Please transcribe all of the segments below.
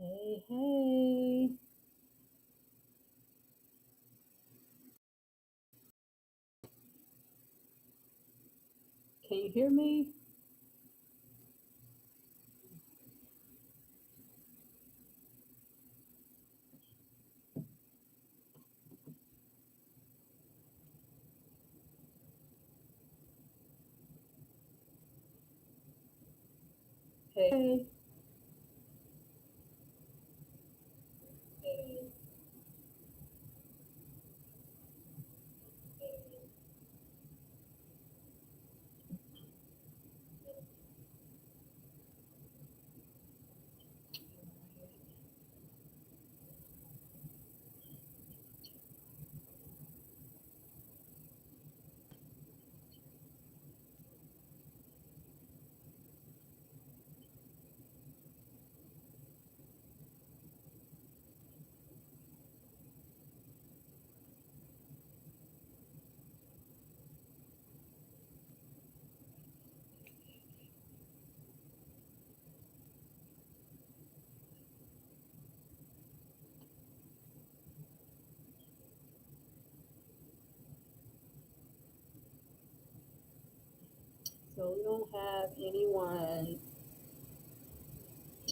Hey, hey. Can you hear me? Hey. So we don't have anyone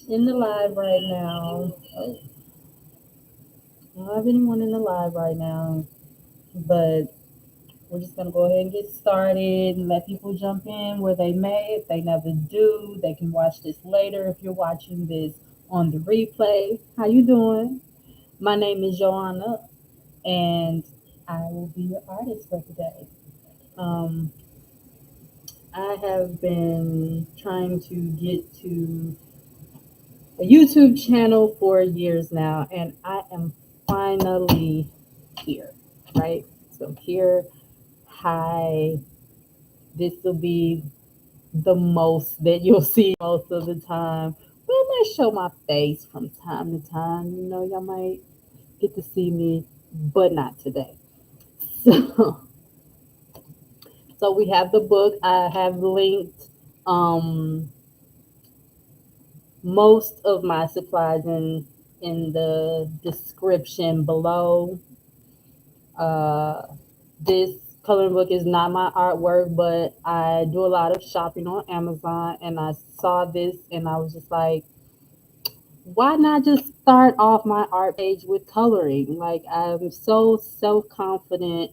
in the live right now. Oh, we don't have anyone in the live right now, but we're just gonna go ahead and get started and let people jump in where they may. If they never do, they can watch this later. If you're watching this on the replay, how you doing? My name is Joanna, and I will be your artist for today. Um, I have been trying to get to a YouTube channel for years now, and I am finally here, right? So here, hi, this will be the most that you'll see most of the time. But I might show my face from time to time. You know, y'all might get to see me, but not today. So, so we have the book. I have linked um, most of my supplies in the description below. Uh, this coloring book is not my artwork, but I do a lot of shopping on Amazon, and I saw this and I was just like, why not just start off my art page with coloring? Like, I'm so self confident.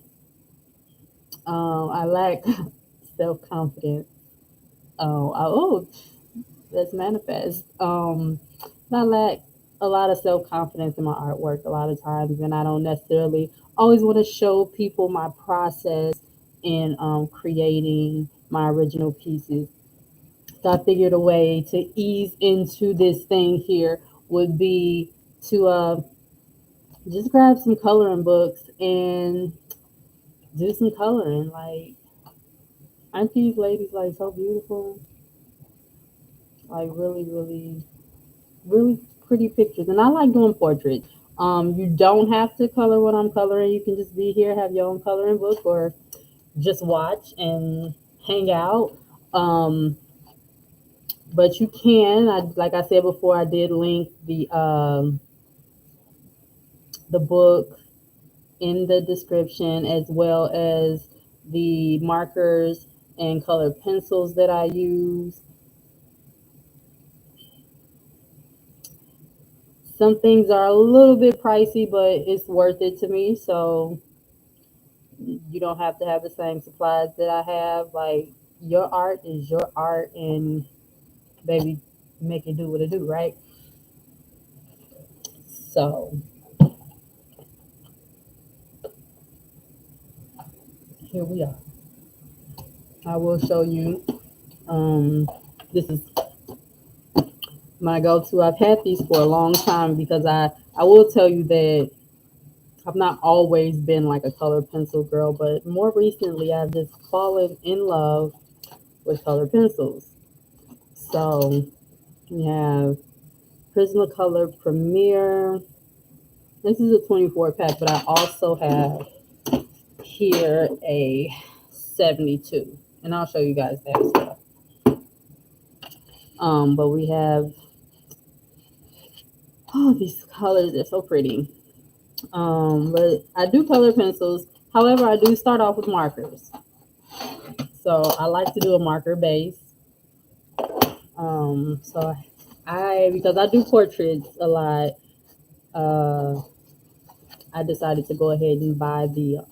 I lack self confidence. Oh, let's manifest. I lack a lot of self confidence in my artwork a lot of times, and I don't necessarily always want to show people my process in creating my original pieces. So I figured a way to ease into this thing here would be to just grab some coloring books and do some coloring. Like, aren't these ladies like so beautiful? Like, really, really, really pretty pictures. And I like doing portraits. You don't have to color what I'm coloring. You can just be here, have your own coloring book, or just watch and hang out. Um, but you can, like I said before, I did link the book in the description, as well as the markers and colored pencils that I use. Some things are a little bit pricey, but it's worth it to me. So you don't have to have the same supplies that I have. Like, your art is your art, and baby, make it do what it do, right? So here we are. I will show you. This is my go-to. I've had these for a long time because I will tell you that I've not always been like a color pencil girl, but more recently I've just fallen in love with color pencils. So we have Prismacolor Premier. This is a 24 pack, but I also have here a 72, and I'll show you guys that as well. But we have Oh, these colors are so pretty. But I do color pencils. However, I do start off with markers. So I like to do a marker base. So because I do portraits a lot, uh, I decided to go ahead and buy the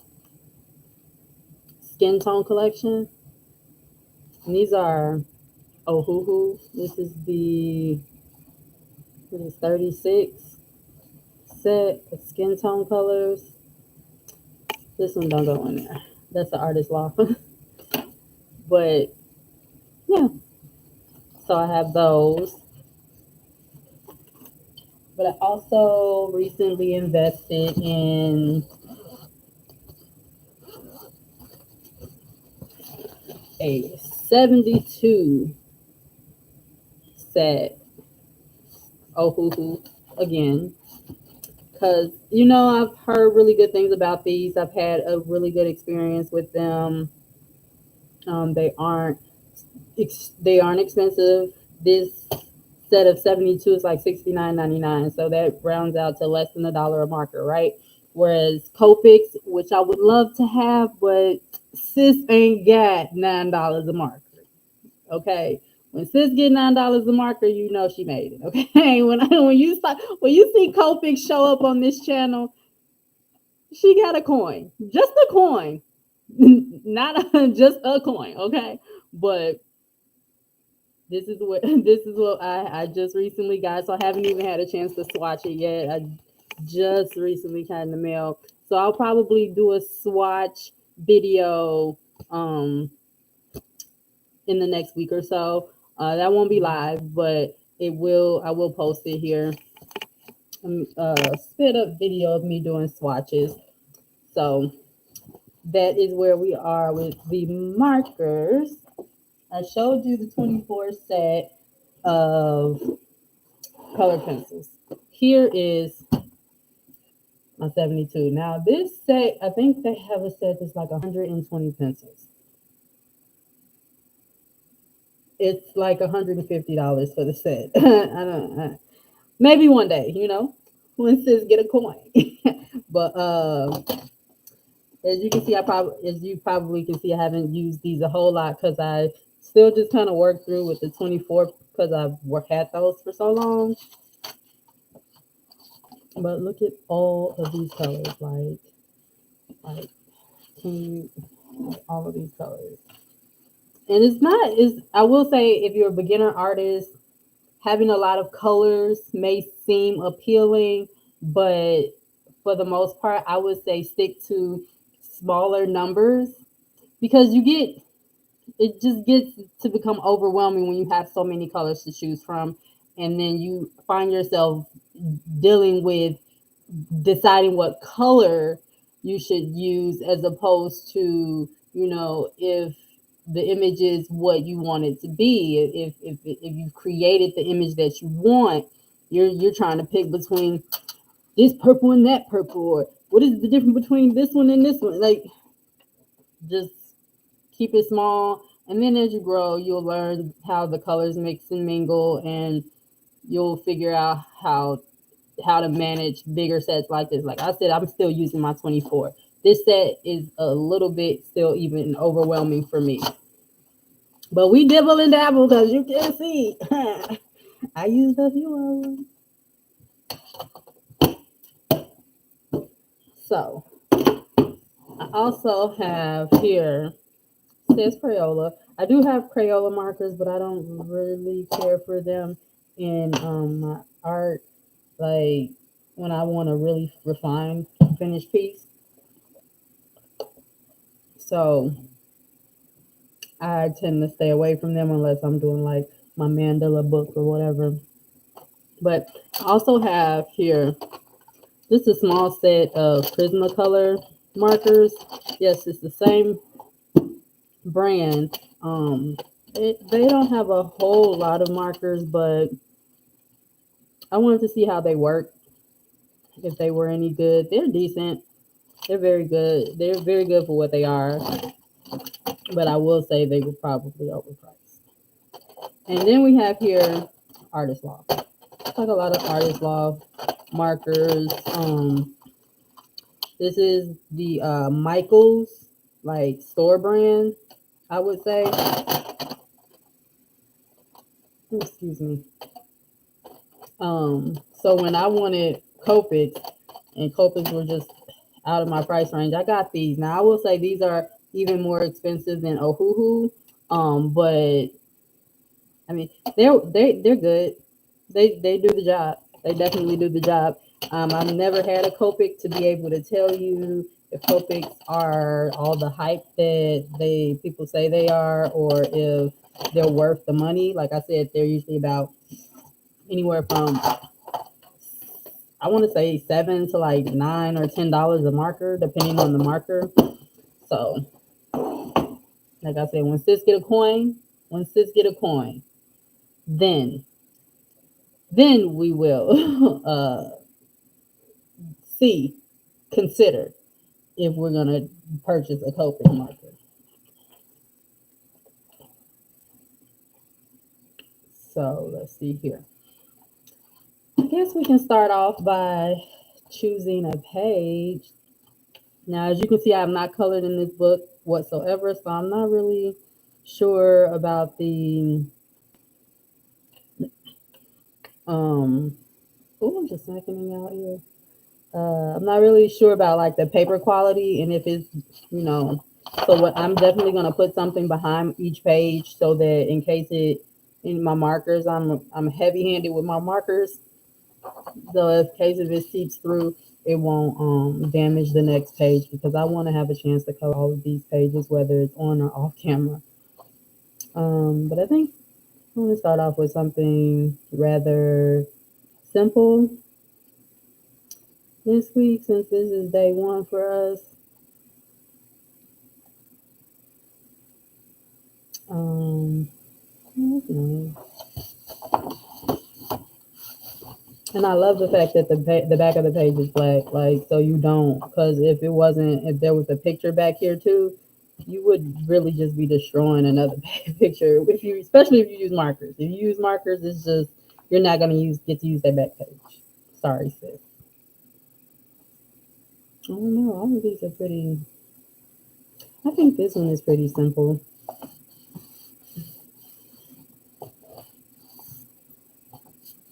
skin tone collection. And these are Ohuhu. This is the what is 36 set of skin tone colors. This one don't go in there. That's the artist law. But yeah, so I have those. But I also recently invested in a 72 set Ohuhu again. Because, I've heard really good things about these. I've had a really good experience with them. They aren't expensive. This set of 72 is like $69.99, so that rounds out to less than $1 a marker, right? Whereas Copics, which I would love to have, but sis ain't got $9 a marker. Okay, when sis get $9 a marker, you know she made it. Okay, when you see Copics show up on this channel, she got a coin, just a coin, not just a coin. Okay, but this is what I just recently got. So I haven't even had a chance to swatch it yet. I just recently got in the mail. So I'll probably do a swatch video in the next week or so. That won't be live, but I will post it here. Spit up video of me doing swatches. So that is where we are with the markers. I showed you the 24 set of color pencils. Here is my 72. Now this set, I think they have a set that's like 120 pencils. It's like $150 for the set. I don't know. Maybe one day, when sis get a coin. But as you probably can see, I haven't used these a whole lot because I still just kind of work through with the 24 because I've had those for so long. But look at all of these colors, like all of these colors. And I will say, if you're a beginner artist, having a lot of colors may seem appealing, but for the most part, I would say stick to smaller numbers because it just gets to become overwhelming when you have so many colors to choose from. And then you find yourself dealing with deciding what color you should use as opposed to, if the image is what you want it to be. If you've created the image that you want, you're trying to pick between this purple and that purple, or what is the difference between this one and this one? Like, just keep it small, and then as you grow, you'll learn how the colors mix and mingle, and you'll figure out how to manage bigger sets like this. Like I said, I'm still using my 24. This set is a little bit still even overwhelming for me. But we dibble and dabble because you can see I used a few of them. So I also have here, says Crayola. I do have Crayola markers, but I don't really care for them in my art. Like when I want a really refined finished piece. So I tend to stay away from them unless I'm doing like my mandala book or whatever. But I also have here just a small set of Prismacolor markers. Yes, it's the same brand. They don't have a whole lot of markers, but I wanted to see how they work. If they were any good. They're decent. They're very good. They're very good for what they are. But I will say they were probably overpriced. And then we have here Artist Law. It's like a lot of artist loft markers. This is the Michaels like store brand, I would say. Excuse me. So when I wanted Copics and Copics were just out of my price range, I got these. Now I will say these are even more expensive than Ohuhu. But I mean they're good. They do the job. They definitely do the job. I've never had a Copic to be able to tell you if Copics are all the hype that they people say they are, or if they're worth the money. Like I said, they're usually about anywhere from I want to say $7 to like $9 or $10 a marker, depending on the marker. So, like I said, when sis get a coin, then we will see, consider if we're gonna purchase a Copic marker. So let's see here. I guess we can start off by choosing a page. Now, as you can see, I have not colored in this book whatsoever, so I'm not really sure about the um. Oh, I'm just snacking out here. I'm not really sure about like the paper quality and if it's, you know, so what I'm definitely gonna put something behind each page so that in case it in my markers, I'm heavy handed with my markers. So in case if it seeps through, it won't damage the next page because I want to have a chance to cover all of these pages, whether it's on or off camera. But I think I'm gonna start off with something rather simple this week since this is day one for us. Um, that's nice. And I love the fact that the back of the page is black, like so you don't, because if it wasn't, if there was a picture back here too, you would really just be destroying another picture. If you, especially if you use markers, if you use markers, it's just you're not gonna get to use that back page. Sorry, sis. I don't know. All of these are pretty. I think this one is pretty simple.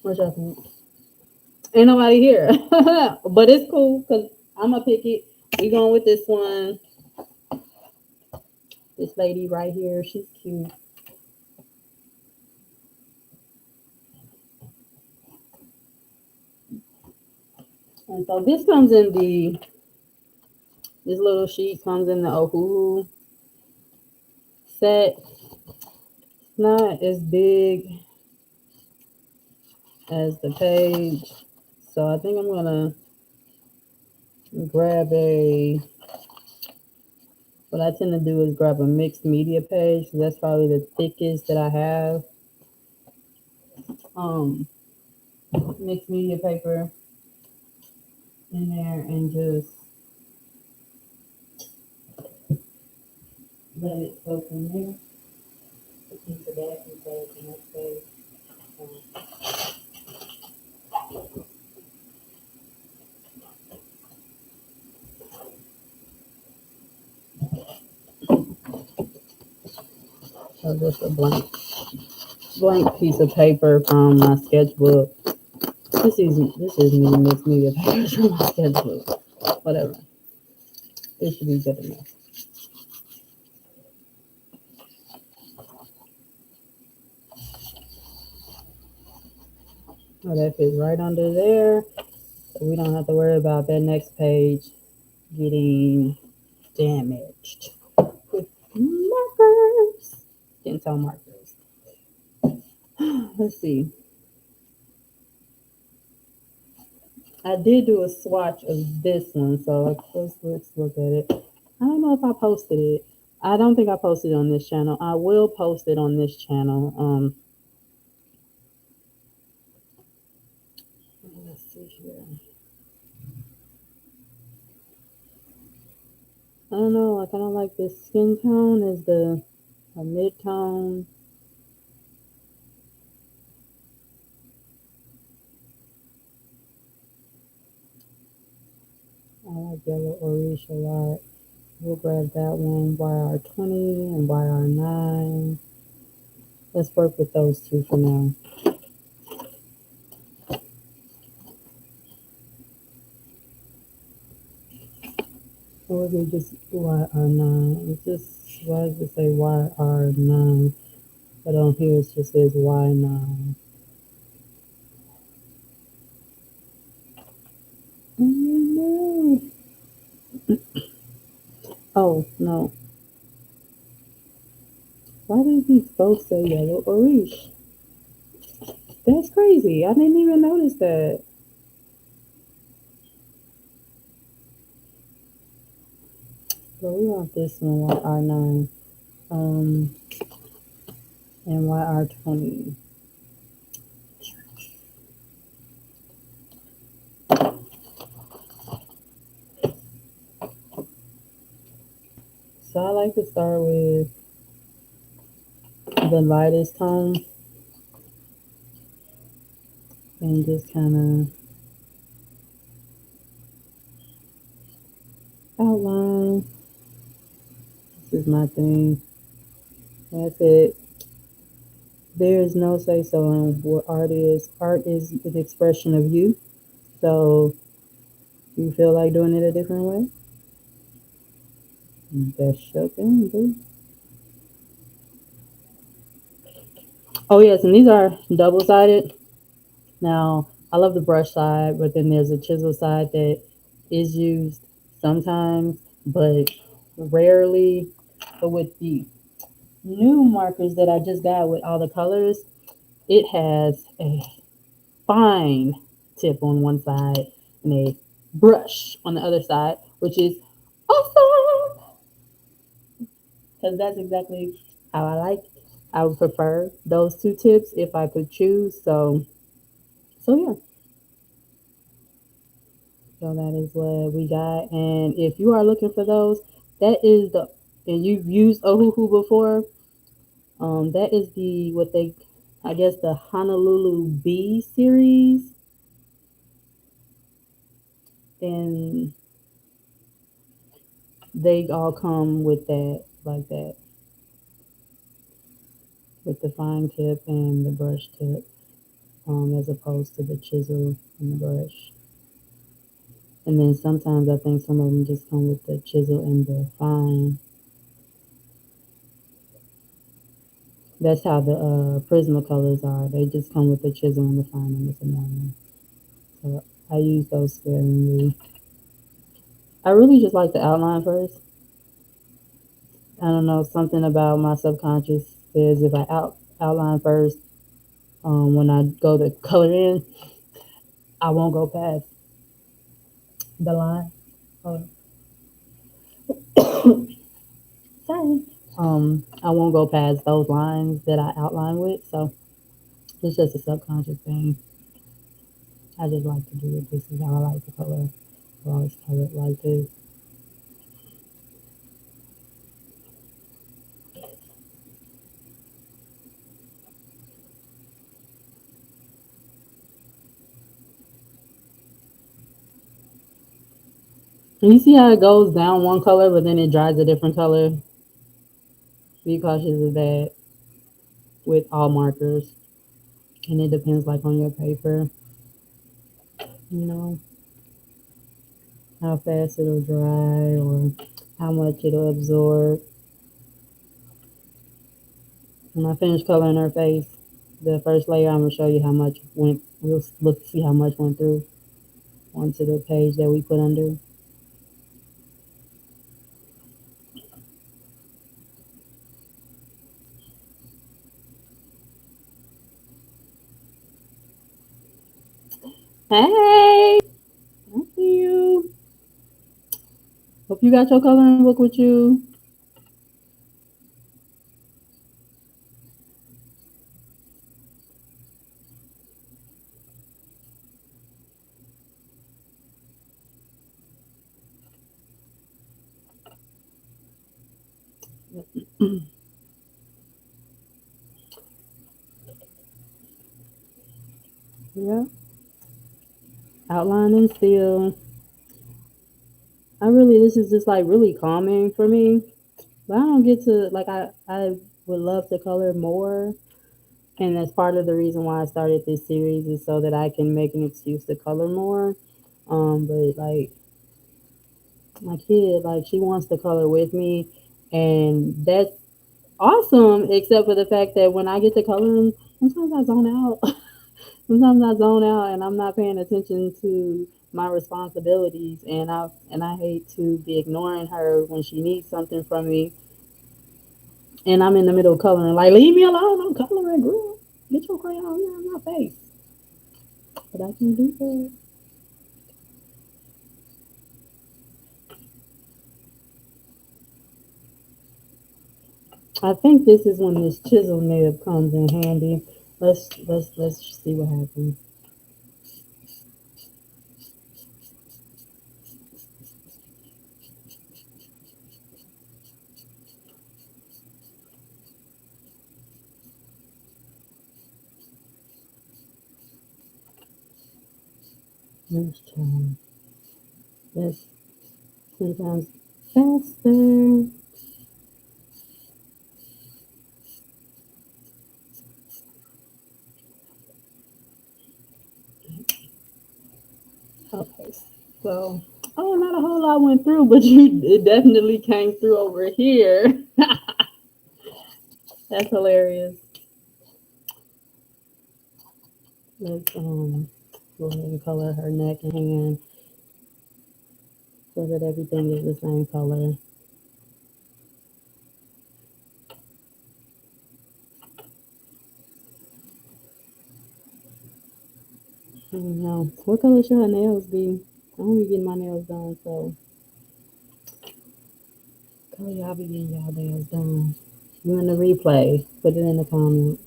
What y'all think? Ain't nobody here, but it's cool because I'm gonna pick it. We going with this one. This lady right here, she's cute. And so this comes in the this little sheet comes in the Ohuhu set. Not as big as the page, so I think I'm gonna grab a. What I tend to do is grab a mixed media page. So that's probably the thickest that I have. Um, Mixed media paper in there and just let it soak in there. Into that and go to the next page. So just a blank piece of paper from my sketchbook. This is me mixed media paper from my sketchbook. Whatever. It should be good enough. Oh, that fits right under there. So we don't have to worry about that next page getting damaged with markers. Skin markers. Let's see. I did do a swatch of this one, so let's look at it. I don't know if I posted it. I don't think I posted it on this channel. I will post it on this channel. Let's see here. I don't know. I kind of like this skin tone as the a mid tone. like yellow orange a lot. We'll grab that one, YR20 and YR9. Let's work with those two for now. Or we just YR9. It's just, why does it say YR9? But on here it just says Y9. No. Oh, no. Why did these both say yellow orange? That's crazy. I didn't even notice that. But we want this one, YR9. Um, and YR20. So I like to start with the lightest tone and just kind of outline. This is my thing. That's it. There is no say so in what art is. Art is an expression of you. So you feel like doing it a different way? That's your thing, boo. Oh yes, and these are double sided. Now I love the brush side, but then there's a chisel side that is used sometimes, but rarely. But with the new markers that I just got with all the colors, it has a fine tip on one side and a brush on the other side, which is awesome because that's exactly how I like it. I would prefer those two tips if I could choose. So yeah, so that is what we got. And if you are looking for those, that is the, and you've used Ohuhu before, that is the, what they, I guess the Honolulu B series. And they all come with that, like that, with the fine tip and the brush tip, as opposed to the chisel and the brush. And then sometimes I think some of them just come with the chisel and the fine. That's how the Prismacolors are. They just come with the chisel and the fine, and it's annoying. So I use those sparingly. I really just like to outline first. I don't know, something about my subconscious says if I outline first, when I go to color in, I won't go past the line. Oh, sorry. I won't go past those lines that I outline with. So it's just a subconscious thing. I just like to do it. This is how I like to color. I always color it like this. And you see how it goes down one color, but then it dries a different color. Be cautious of that with all markers. And it depends like on your paper, you know, how fast it'll dry or how much it'll absorb. When I finish coloring her face, the first layer, I'm gonna show you how much went. We'll look see how much went through onto the page that we put under. Hey, I see you. Hope you got your coloring book with you. Yeah, outlining still. I really, this is just like really calming for me. But I don't get to like I would love to color more, and that's part of the reason why I started this series is so that I can make an excuse to color more. But like my kid, like she wants to color with me, and that's awesome. Except for the fact that when I get to coloring, sometimes I zone out. Sometimes I zone out, and I'm not paying attention to my responsibilities, and I hate to be ignoring her when she needs something from me, and I'm in the middle of coloring. Like, leave me alone. I'm coloring, girl. Get your crayon here on my face. But I can do that. I think this is when this chisel nib comes in handy. Let's see what happens. Let's try this 10 times faster. Okay, so not a whole lot went through, but you it definitely came through over here. That's hilarious. Let's go ahead and color her neck and hand so that everything is the same color. I don't know. What color should her nails be? I don't be getting my nails done, so color y'all be getting y'all nails done. You in the replay? Put it in the comments.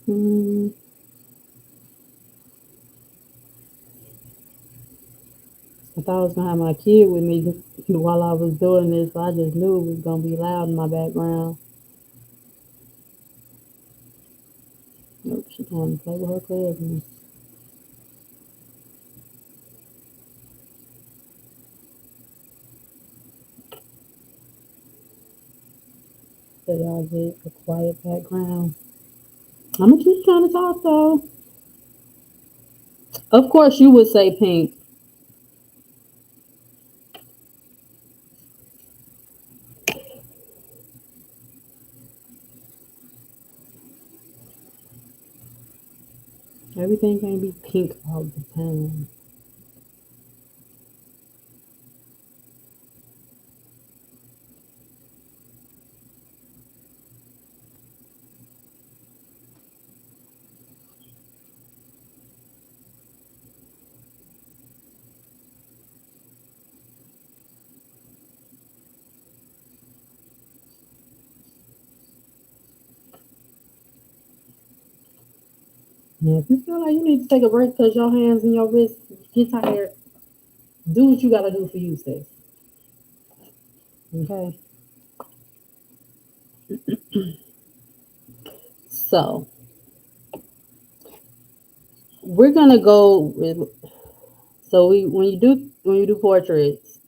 Mm, I thought I was gonna have my kid with me while I was doing this, so I just knew it was gonna be loud in my background. Nope, she going to play with her cousin. So y'all get a quiet background. I'm gonna keep trying to talk though. Of course, you would say pink. Everything can't be pink all the time. Yeah, if you feel like you need to take a break because your hands and your wrists get tired, do what you gotta do for you, sis. Okay. So we're gonna go with. So we when you do portraits,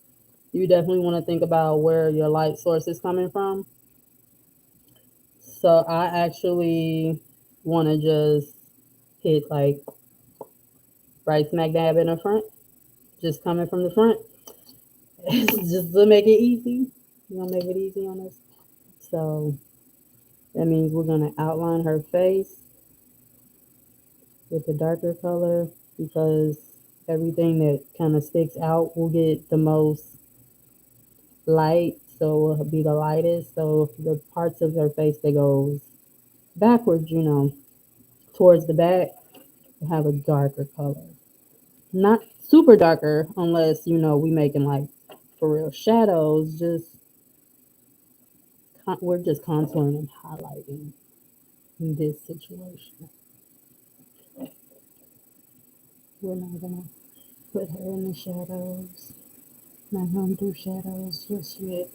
you definitely want to think about where your light source is coming from. So I actually want to just hit like right smack dab in the front, just coming from the front, just to make it easy. You gonna make it easy on us. So that means we're gonna outline her face with a darker color because everything that kind of sticks out will get the most light, so it'll be the lightest. So the parts of her face that goes backwards, towards the back, will have a darker color. Not super darker unless we making like for real shadows. Just we're just contouring and highlighting in this situation. We're not gonna put her in the shadows. Not gonna do shadows just yet.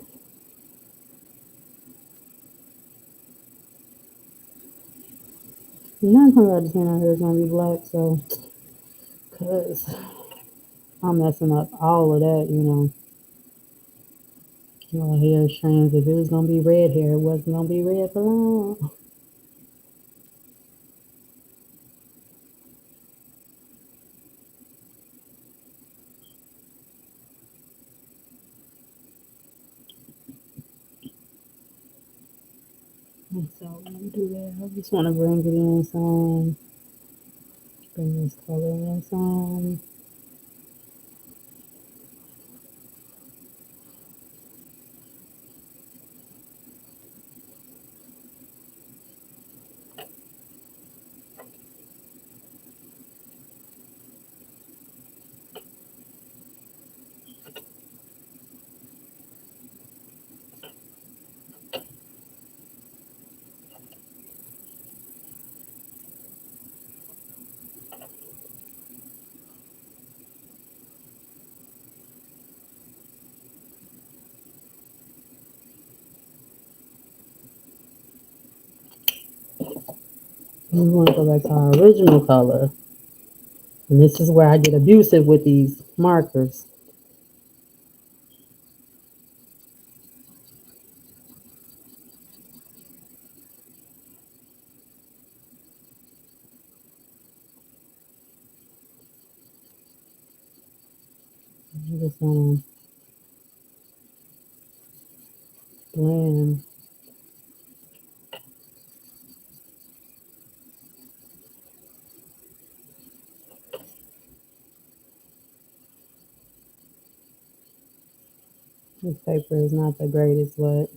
Nine times out of ten, our hair is gonna be black, so cause I'm messing up all of that, Your hair strands. If it was gonna be red hair, it wasn't gonna be red for long. And so when we do that, I just want to bring it in some, bring this color in some. And we want to go back to our original color. And this is where I get abusive with these markers. I just want to blend. This paper is not the greatest, but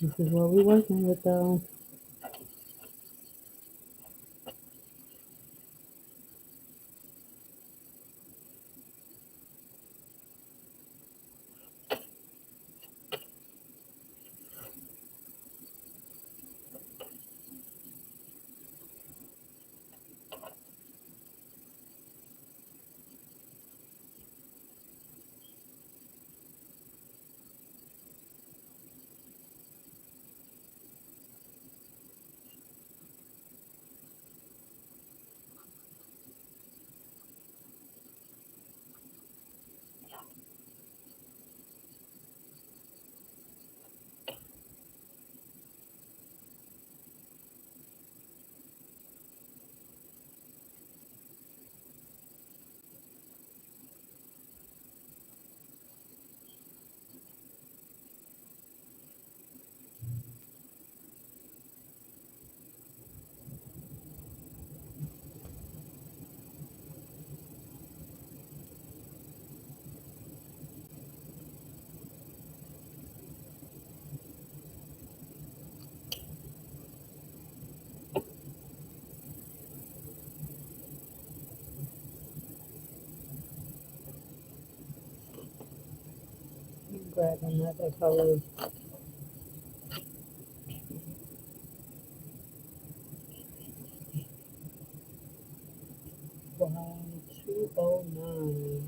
this is what we're working with, though. Grab another color. Y209.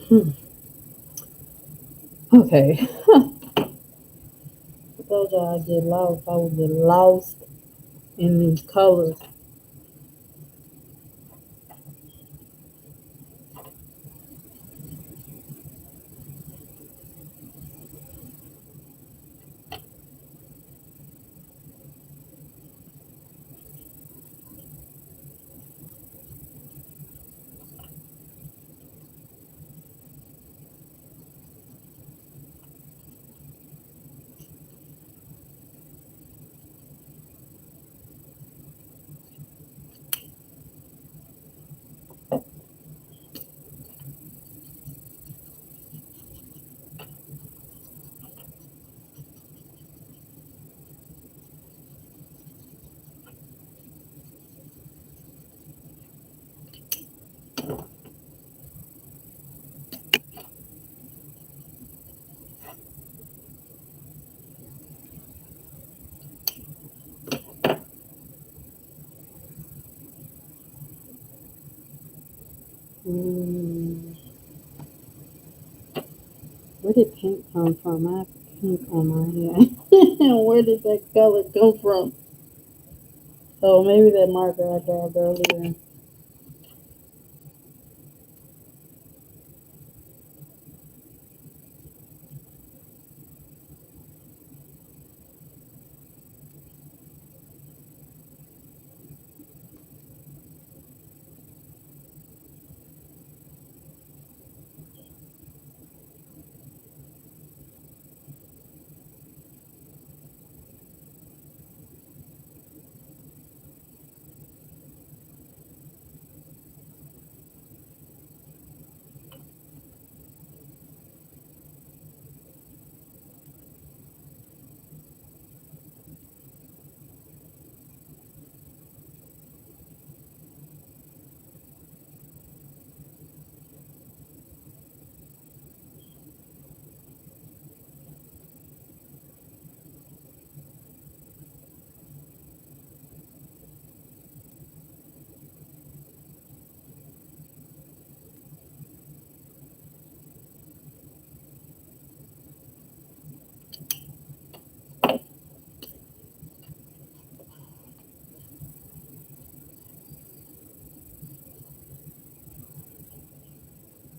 Hmm. Okay. I told y'all I get lost. I would get lost in these colors. Mm, where did pink come from? I have pink on my hair. Where did that color come from? Oh, maybe that marker I grabbed earlier.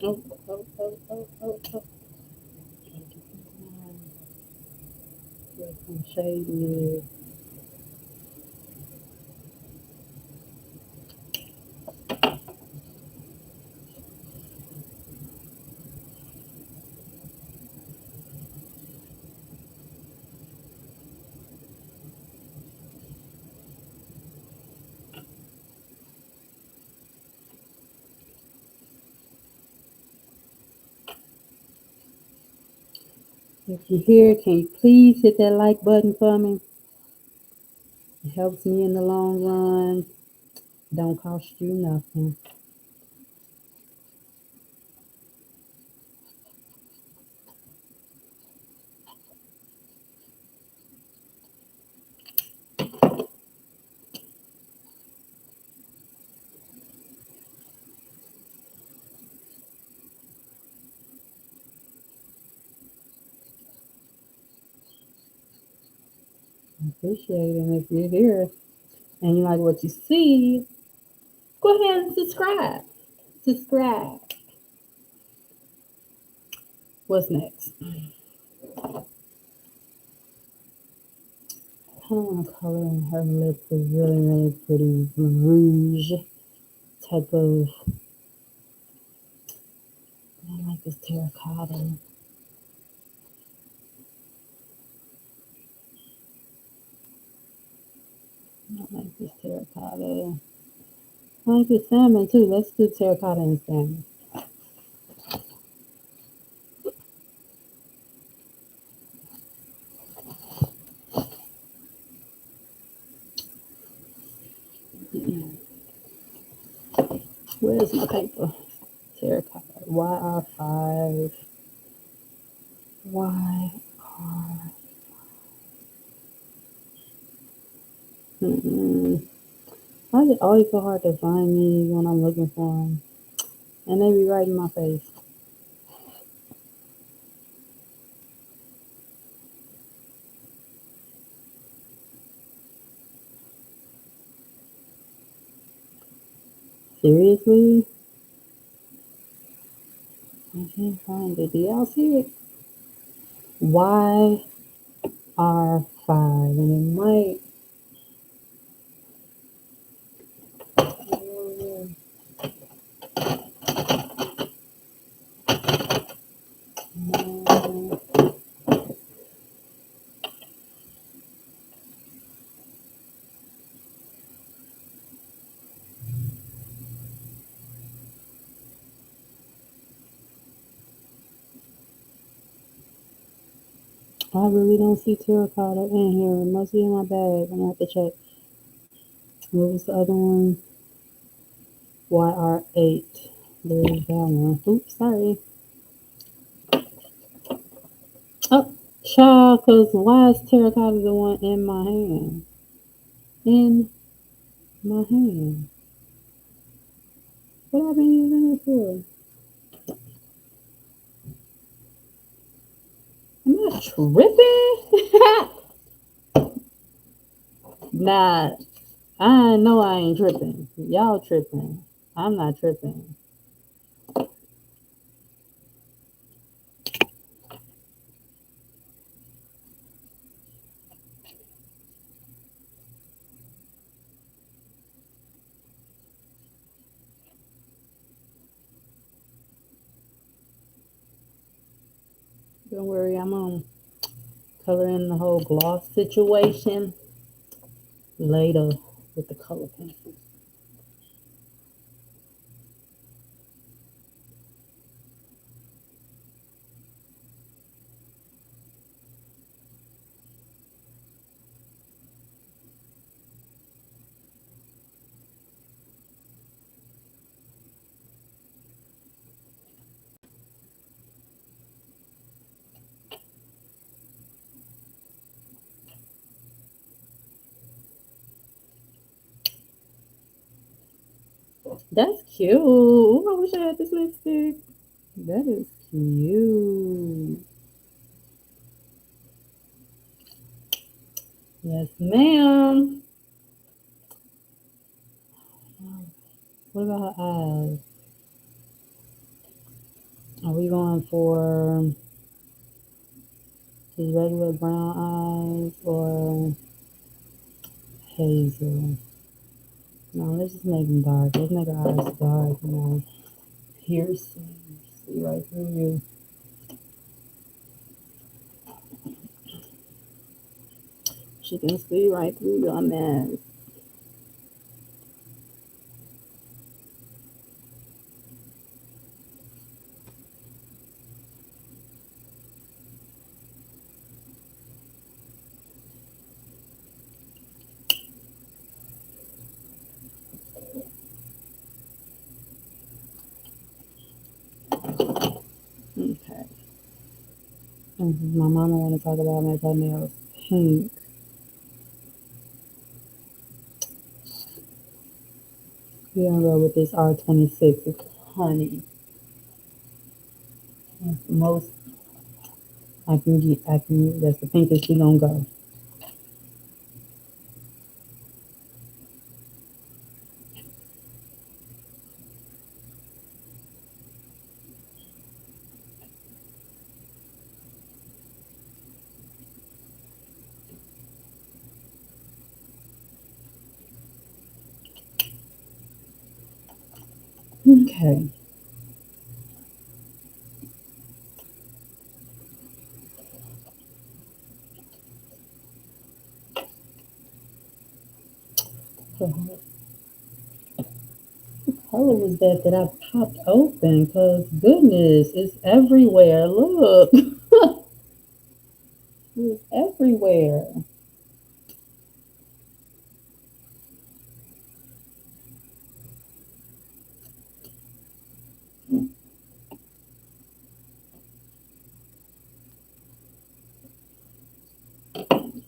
Oh, oh, oh, oh, oh, oh. Get some shade in it. If you're here, can you please hit that like button for me? It helps me in the long run. Don't cost you nothing. I appreciate it. And if you're here and you like what you see, go ahead and subscribe. Subscribe. What's next? I kind of want to color in her lips a really, really pretty rouge type of. I like this terracotta. I like this terracotta. I like this salmon too. Let's do terracotta and salmon. Where's my paper? Terracotta. YR5. YR. Mm-mm. Why is it always so hard to find me when I'm looking for them? And they be right in my face. Seriously? I can't find it. Do y'all see it? YR5. And it might. I really don't see terracotta in here. It must be in my bag. I'm gonna have to check. What was the other one? YR8. There's that one. Oops, sorry. Oh, child, because why is terracotta the one in my hand? In my hand. What I've been using it for? I'm not tripping. Nah, I know I ain't tripping. Y'all tripping. I'm not tripping. Don't worry, I'm on color in the whole gloss situation later with the color pencil. That's cute. Ooh, I wish I had this lipstick. That is cute. Yes, ma'am. What about her eyes? Are we going for just regular brown eyes or hazel? No, let's just make them dark. Let's make her eyes dark, piercing. See right through you. She can see right through your mask. Okay. My mama want to talk about make her nails pink. We're gonna go with this R26. It's honey. That's the most I can get. That's the pinkest we gonna go. Okay. What color was that I popped open? Cause goodness, it's everywhere. Look, it's everywhere.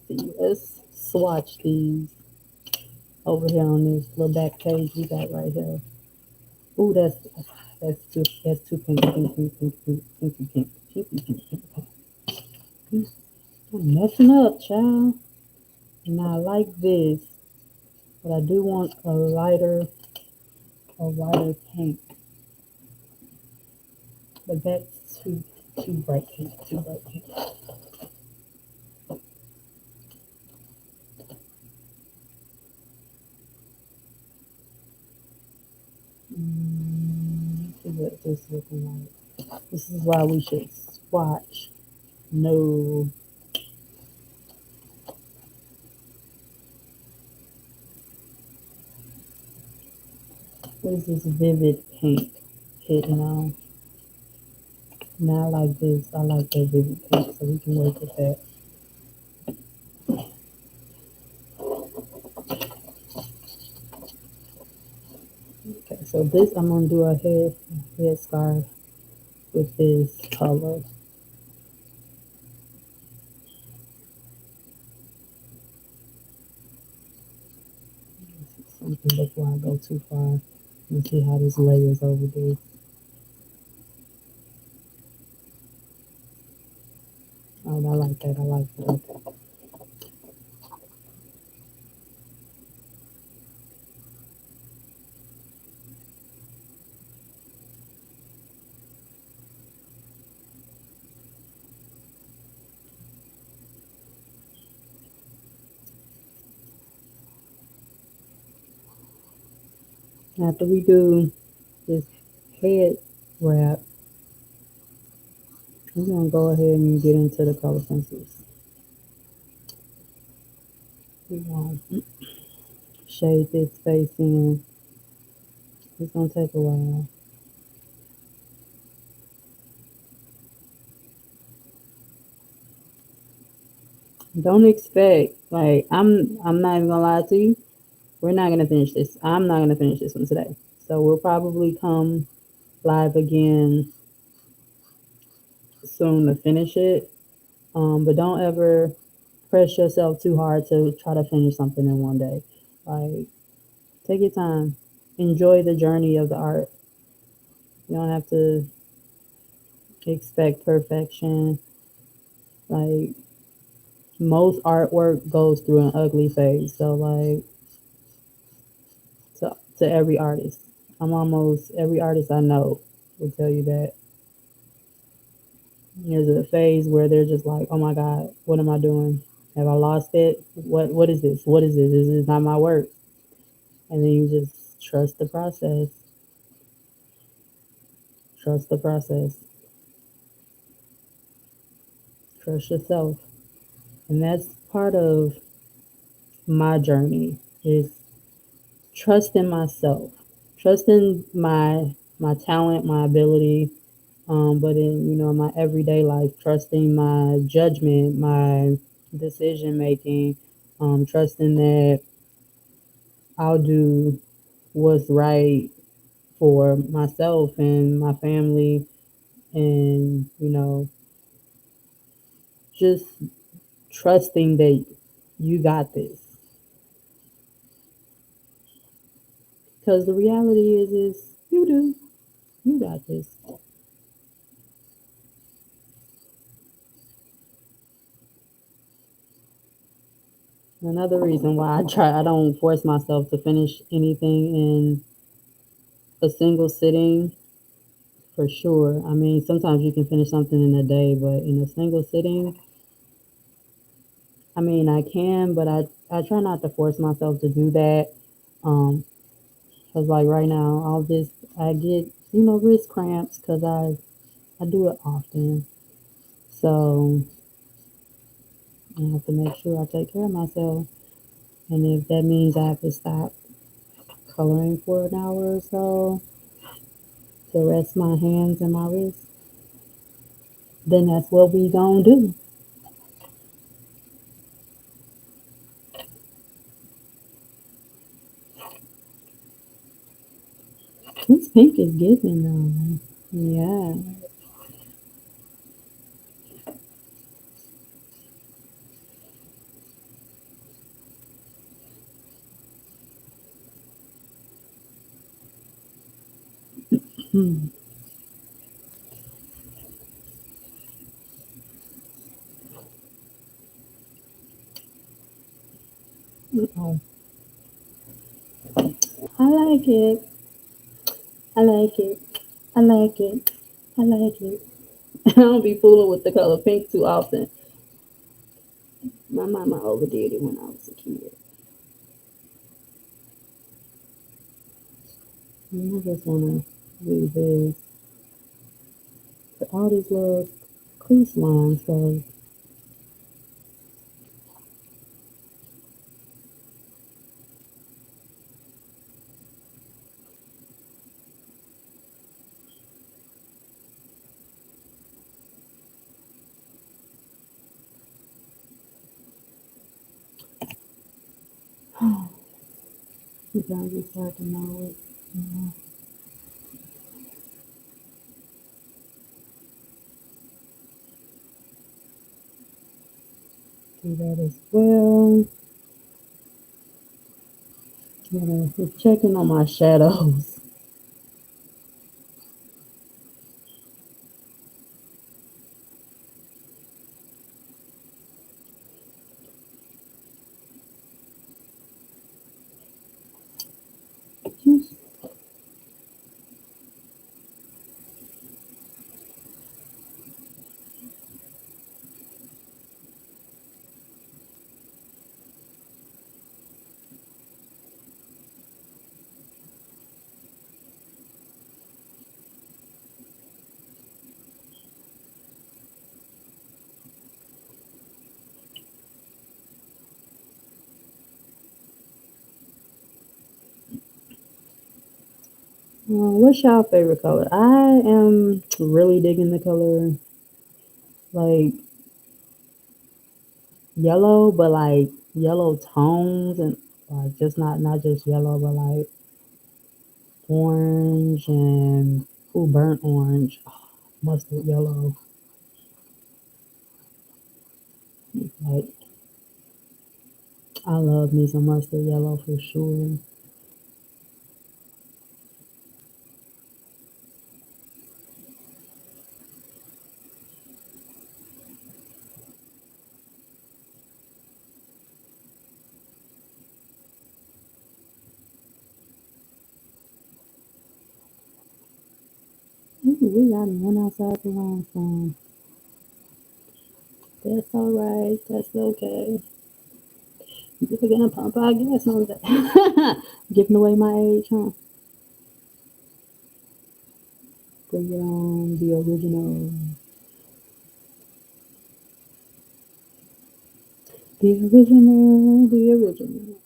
See, let's swatch these over here on this little back page we got right here. Ooh, that's too pink, pink, pink, pink, pink, pink, pink, pink, pink, pink, pink, pink. I'm messing up, child. And I like this, but I do want a lighter a lighter pink, but that's too bright pink, too bright pink. Let's see what this looking like. This is why we should swatch. No, what is this vivid pink hitting on? Now I like this. I like that vivid pink, so we can work with that. Okay, so this I'm gonna do a head scarf with this color. Something before I go too far. And see how this layers over this. Oh, I like that. I like that. Okay. After we do this head wrap, we're gonna go ahead and get into the color pencils. We're gonna shade this face in. It's gonna take a while. Don't expect like I'm not even gonna lie to you. We're not gonna finish this. I'm not gonna finish this one today. So we'll probably come live again soon to finish it. But don't ever press yourself too hard to try to finish something in one day. Like, take your time, enjoy the journey of the art. You don't have to expect perfection. Like, most artwork goes through an ugly phase. So, like, to every artist, I'm almost every artist I know will tell you that there's a phase where they're just like, oh my God, what am I doing? Have I lost it? What is this? What is this? This is not my work. And then you just trust the process. Trust the process. Trust yourself. And that's part of my journey is trusting myself. Trusting my talent, my ability, but in my everyday life, trusting my judgment, my decision making, trusting that I'll do what's right for myself and my family, and just trusting that you got this. Because the reality is you do. You got this. Another reason why I don't force myself to finish anything in a single sitting, for sure. I mean, sometimes you can finish something in a day, but in a single sitting, I mean, I can, but I try not to force myself to do that. Cause like right now, I get wrist cramps because I do it often. So I have to make sure I take care of myself. And if that means I have to stop coloring for an hour or so to rest my hands and my wrists, then that's what we gonna do. This pink is giving though. Yeah. Hmm. Oh, I like it. I like it. I like it. I like it. I don't be fooling with the color pink too often. My mama overdid it when I was a kid. And I just wanna do this. But all these little crease lines, so you guys start to know it. Do that as well. Just checking on my shadows. What's your favorite color? I am really digging the color like yellow, but like yellow tones and like just not just yellow, but like orange and burnt orange, mustard yellow. Like I love me some mustard yellow for sure. Ooh, we got one outside the line from. That's all right. That's okay. You're gonna pump out gas on that. Giving away my age, huh? Bring it on, the original. The original, the original.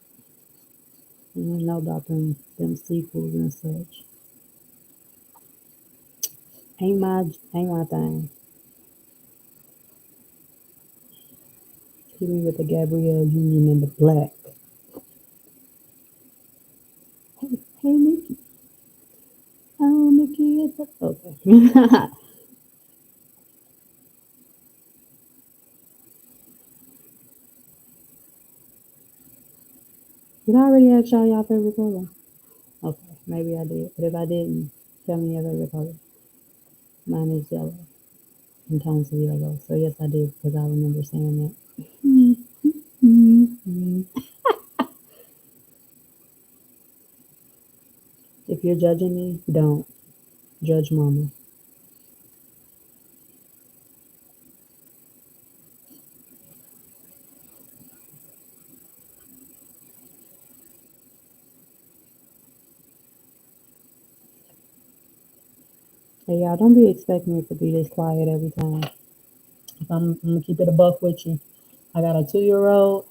And I know about them sequels and such. Ain't my thing. Hit me with the Gabrielle Union and the black. Hey Mickey. Oh Mickey, it's okay. Did I already ask y'all favorite color? Okay, maybe I did. But if I didn't, tell me your favorite color. Mine is yellow. In tones of yellow. So yes, I did because I remember saying that. If you're judging me, don't judge mama. Hey y'all, don't be expecting it to be this quiet every time. If I'm gonna keep it a buck with you. I got a 2-year old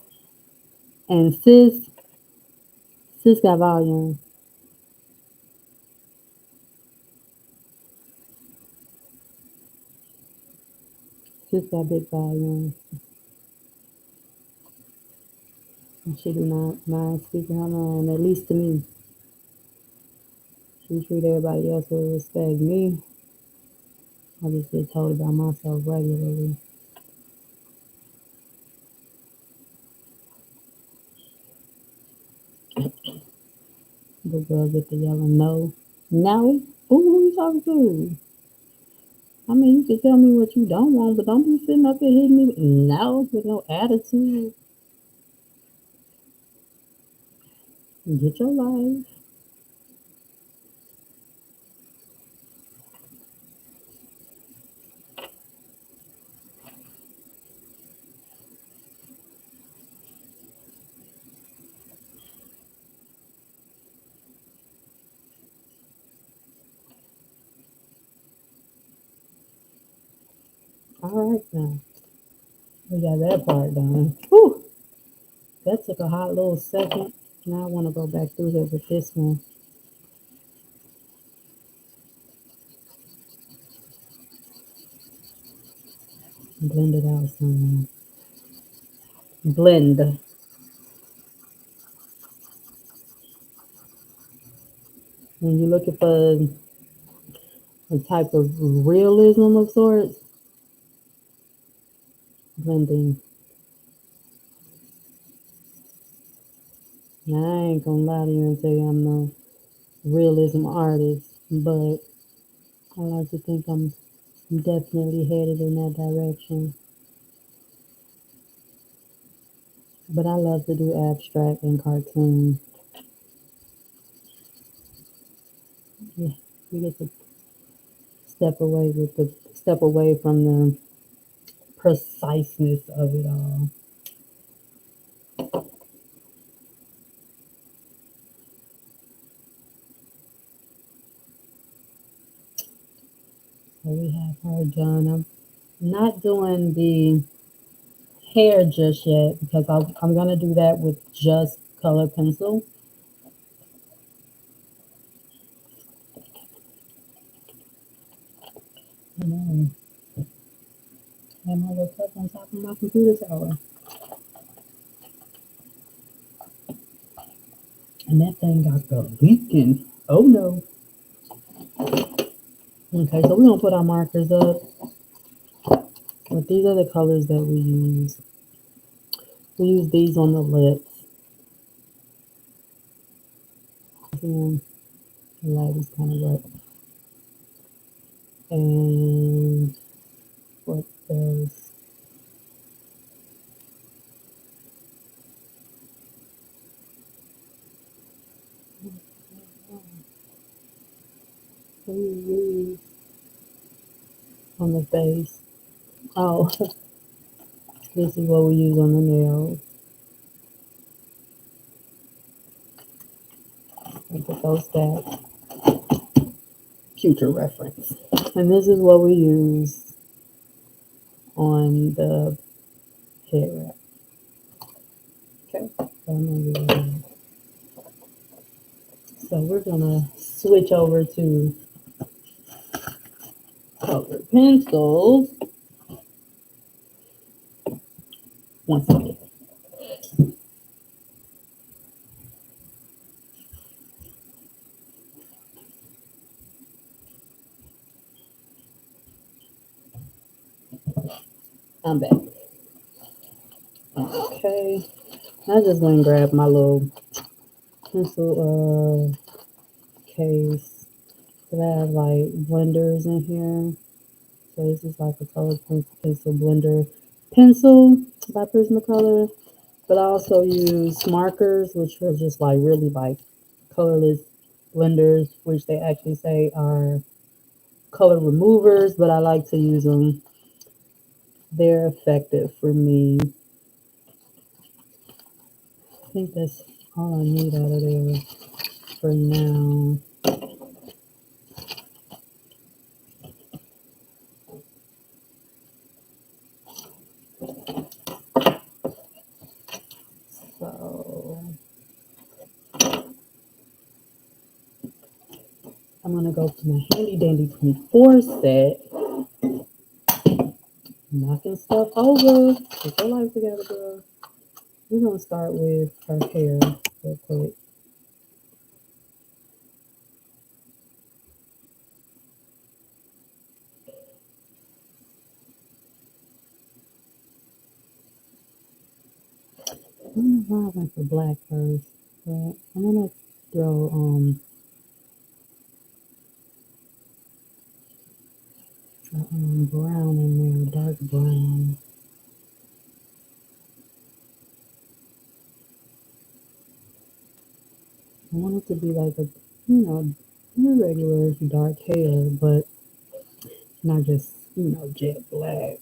and sis got volume. Sis got big volume. And she do not mind speaking her mind, at least to me. She treat everybody else with respect. Me, I just get told about myself regularly. The girl get the yelling no. No? Who you talking to? I mean, you can tell me what you don't want, but don't be sitting up here hitting me with no with no attitude. Get your life. All right, now we got that part done. Whew, that took a hot little second. Now I want to go back through here with this one and blend it out some. Blend. When you're looking for a type of realism of sorts, blending. Now, I ain't gonna lie to you and say I'm no realism artist, but I like to think I'm definitely headed in that direction. But I love to do abstract and cartoon. Yeah, you get to step away from the preciseness of it all. So we have her done. I'm not doing the hair just yet because I'm gonna do that with just color pencil. And I have my little cup on top of my computer tower, and that thing got the leaking. Oh no. Okay, so we're gonna put our markers up. But these are the colors that we use. We use these on the lips. And the light is kind of wet. And what else? We use on the face. Oh, this is what we use on the nails. And put those back. Future reference. And this is what we use on the hair. Okay. So we're gonna switch over to colored pencils once again. I'm back. Okay. I just went and grabbed my little pencil case. So I have like blenders in here. So this is like a color pencil blender pencil by Prismacolor. But I also use markers, which are just like really like colorless blenders, which they actually say are color removers, but I like to use them. They're effective for me. I think that's all I need out of there for now. So I'm gonna go to my handy dandy 24 set, knocking stuff over. Get your life together, girl. We're gonna start with her hair real quick. I don't know why I went for black first, but I'm gonna throw brown in there, dark brown. I want it to be like a, regular dark hair, but not just, jet black.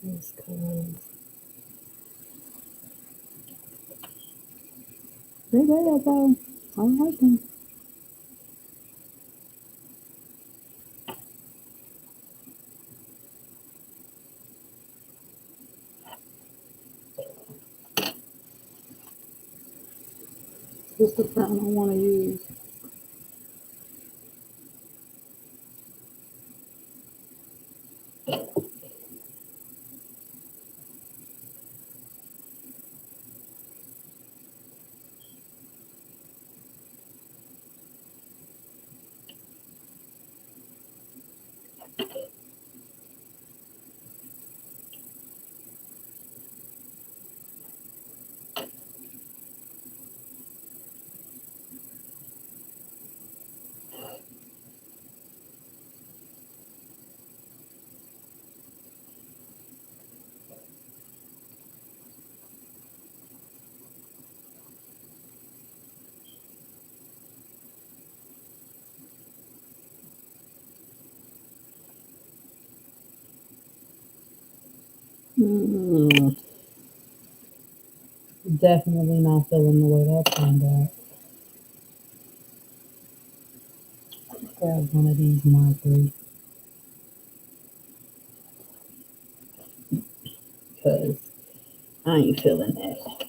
This color. They bad though. I don't like them. What's the fountain I want to use? Mm, definitely not feeling the way that turned out. Grab one of these markers because I ain't feeling that.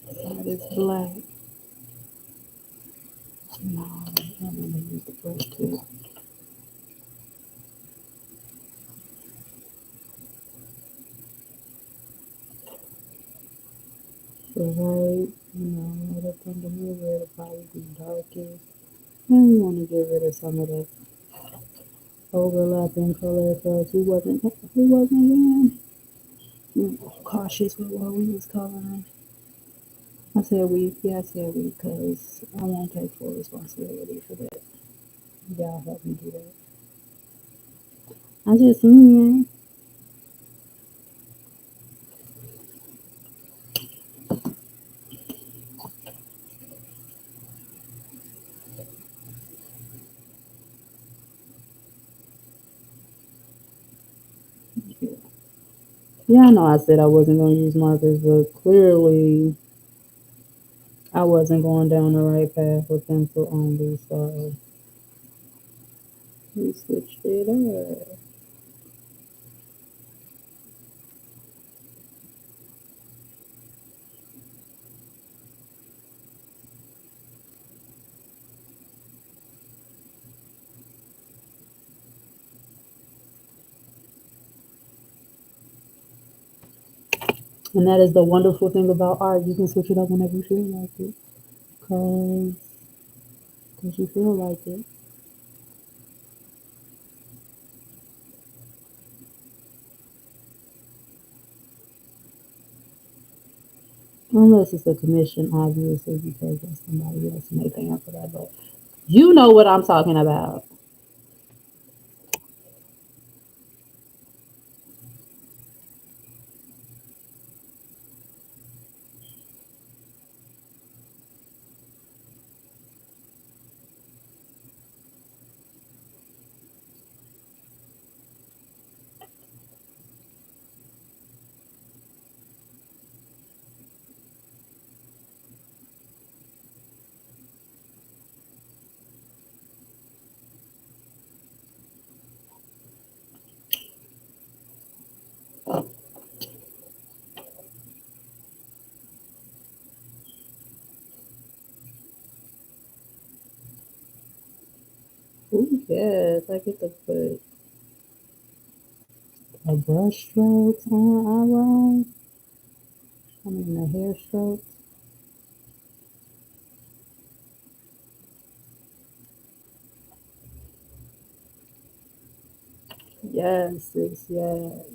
That is black. No, I'm gonna use the first two. So right, right up under here where it'll probably be darkest. And we want to get rid of some of the overlapping color because we wasn't being cautious with what we was coloring. I said we, yeah, I said we because I won't take full responsibility for that. Y'all help me do that. I just seen it. Yeah, I know I said I wasn't going to use markers, but clearly I wasn't going down the right path with pencil only, so we switched it up. And that is the wonderful thing about art. You can switch it up whenever you feel like it. Cause you feel like it. Unless it's a commission, obviously, because that's somebody else and they paying for that. But you know what I'm talking about. Yes, I get to put a brush strokes on eyebrows. I mean, the hair strokes. Yes, sis, yes.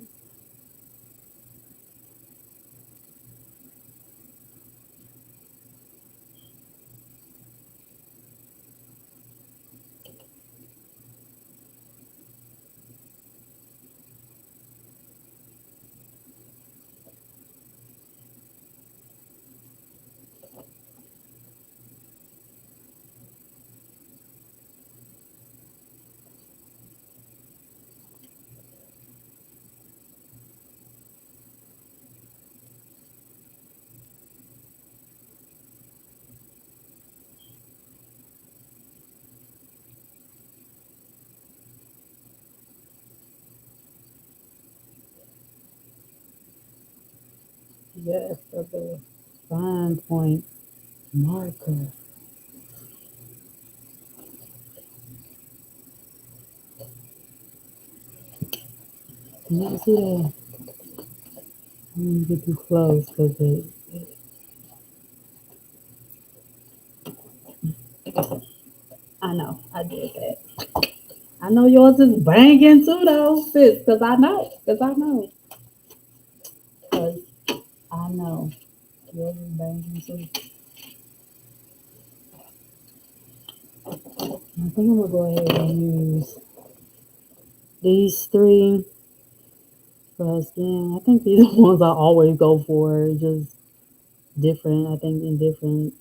Yes, for the fine point marker. Can you see that? I'm gonna get too close because I know I did that. I know yours is banging too, though, sis, because I know. Because I know. Because I know yours is banging too. I think I'm going to go ahead and use these three for her skin. I think these are the ones I always go for. Just different, I think, in different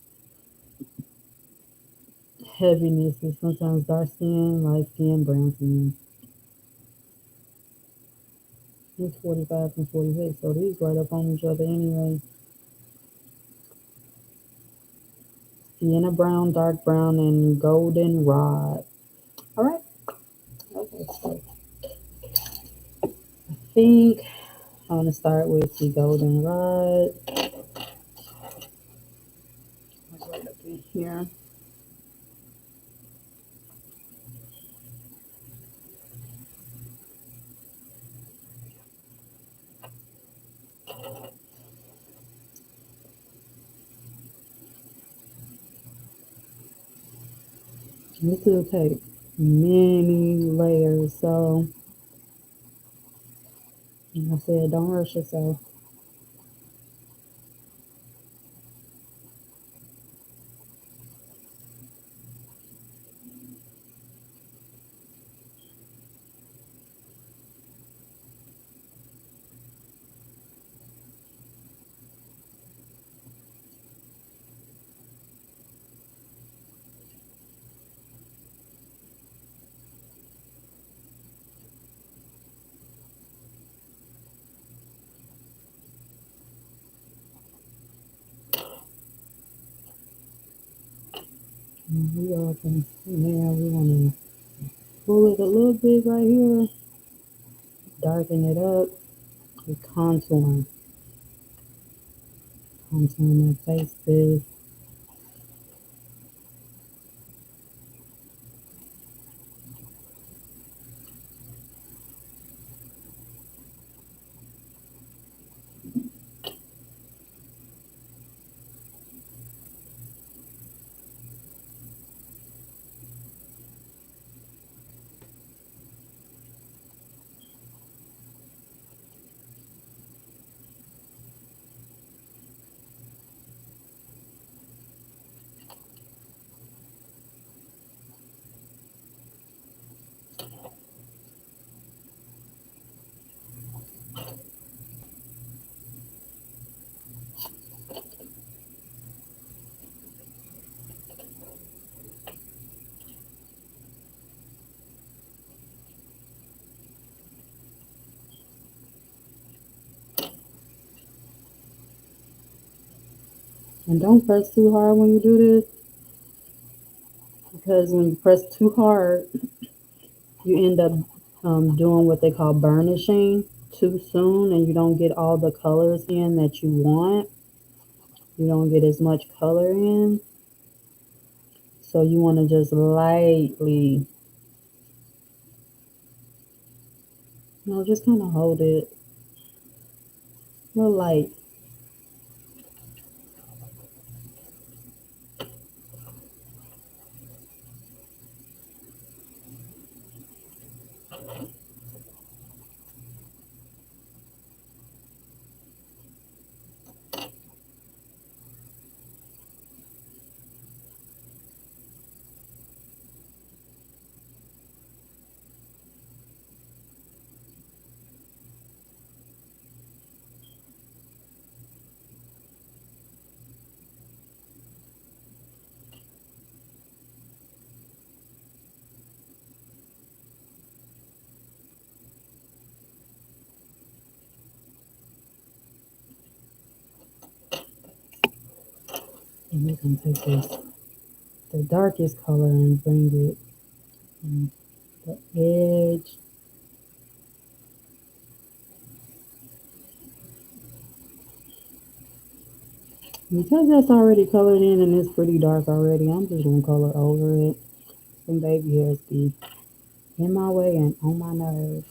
heavinesses. Sometimes dark skin, light skin, brown skin. It's 45 and 46, so these right up on each other anyway. Sienna brown, dark brown, and golden rod. All right. Okay, so I think I'm gonna start with the golden rod. Right up in here. This will take many layers, so like I said, don't rush yourself. We all can now we wanna pull it a little bit right here, darken it up, with contouring that face is. And don't press too hard when you do this, because when you press too hard, you end up doing what they call burnishing too soon, and you don't get all the colors in that you want. You don't get as much color in. So you want to just lightly Just kind of hold it real light. And we're gonna take the darkest color and bring it on the edge. Because that's already colored in and it's pretty dark already, I'm just gonna color over it. Some baby hairs be in my way and on my nerves.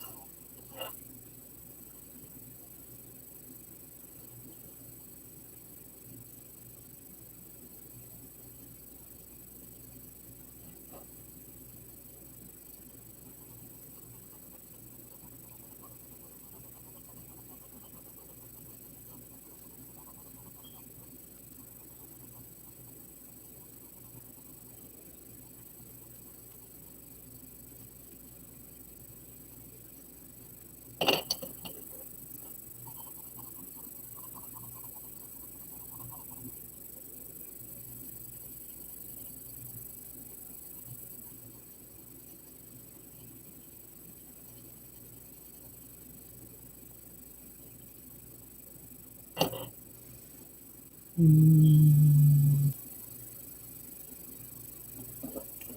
Mm,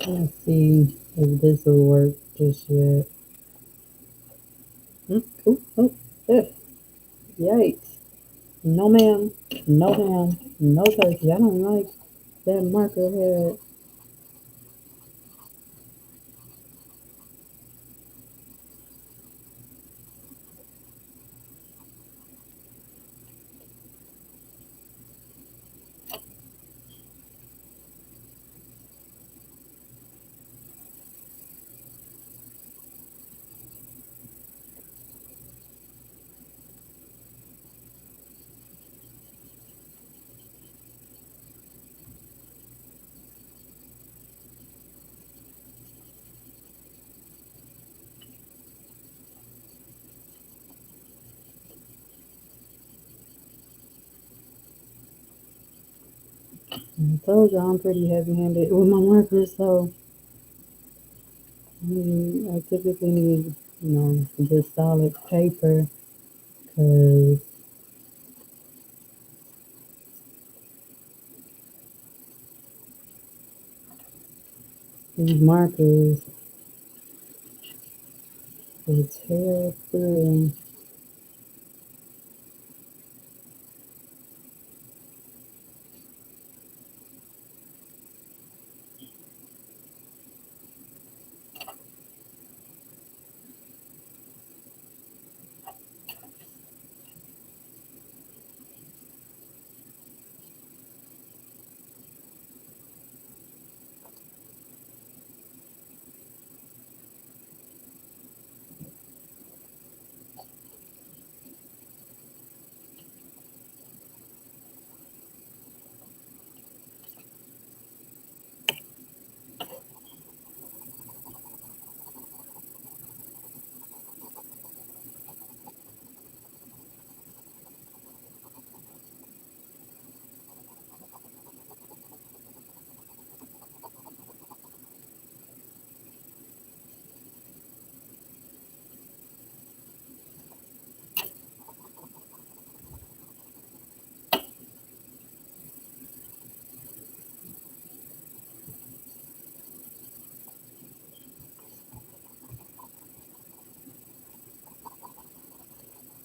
let's see if this will work just yet. Oh, oh, eh, yikes. No ma'am, no ham, no turkey. I don't like that marker head. I told you I'm pretty heavy handed with my markers, so I typically need, just solid paper because these markers will tear through.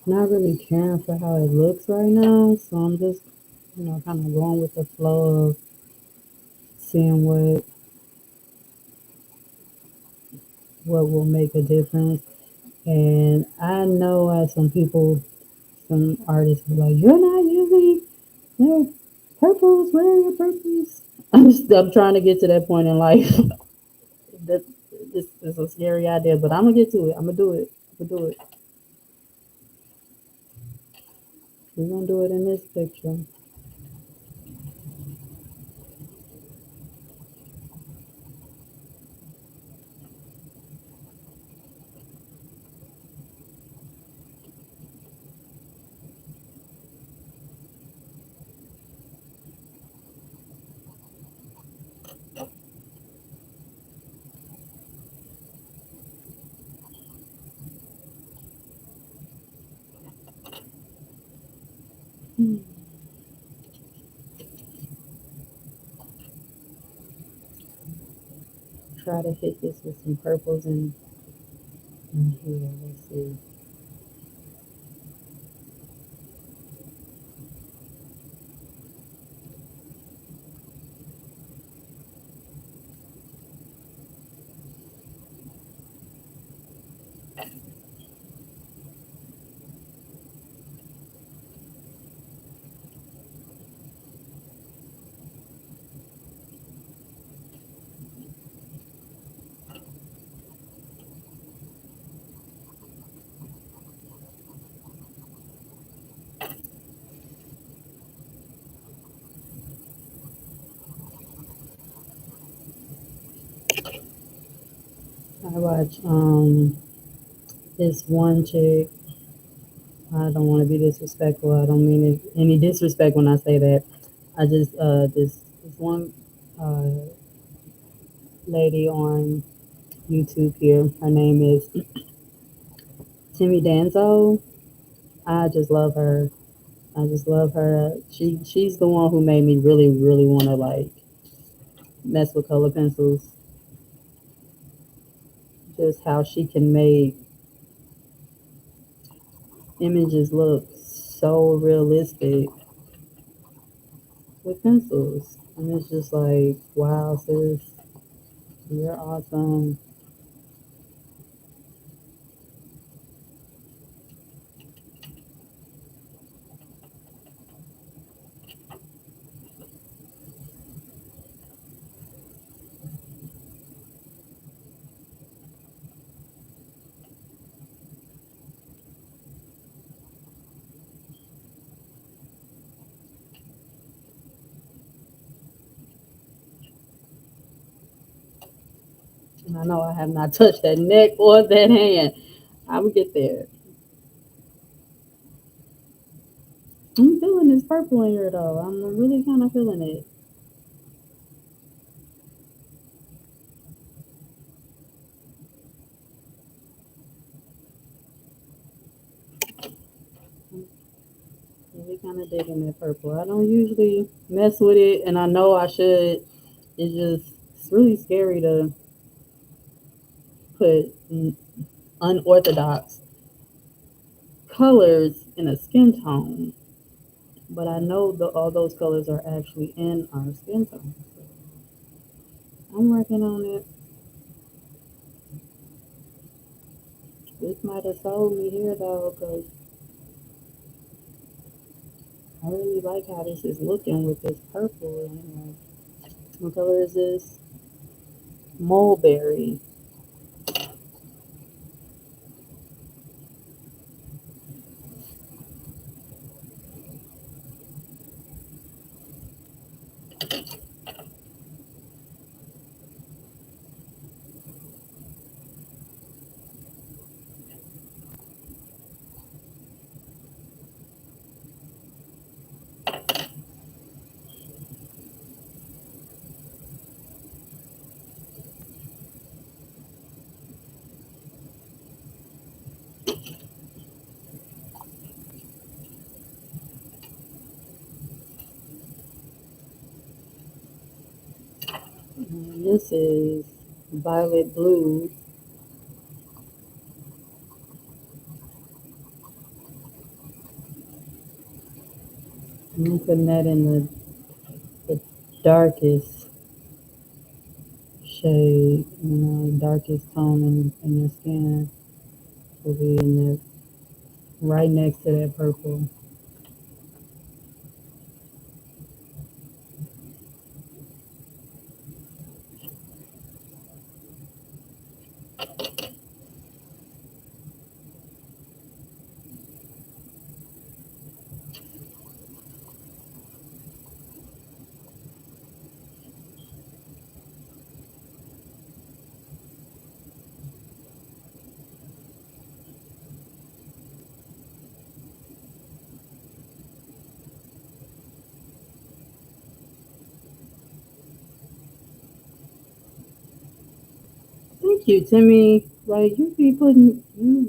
Not really caring for how it looks right now, so I'm just, kind of going with the flow of seeing what will make a difference. And I know some people, some artists be like, "You're not using your purples. Where are your purples?" I'm trying to get to that point in life. that this is a scary idea, but I'm gonna get to it. I'm gonna do it. I'm gonna do it. We're gonna do it in this picture. Hmm. Try to hit this with some purples in here. Let's see. I watch this one chick. I don't want to be disrespectful. I don't mean any disrespect when I say that. I just this one uh, lady on YouTube here. Her name is Timmy Danzo. I just love her. I just love her. She's the one who made me really want to like mess with color pencils. Just how she can make images look so realistic with pencils. And it's just like, wow, sis, you're awesome. And I know I have not touched that neck or that hand. I will get there. I'm feeling this purple in here though. I'm really kind of feeling it. I'm really kind of digging that purple. I don't usually mess with it, and I know I should. It's just it's really scary to put unorthodox colors in a skin tone, but I know all those colors are actually in our skin tone. So I'm working on it. This might have sold me here though, because I really like how this is looking with this purple in here. What color is this? Mulberry. And this is violet blue. I'm putting that in the darkest shade, darkest tone in your skin. purple be in there, right next to that purple. Thank you, Timmy. Like you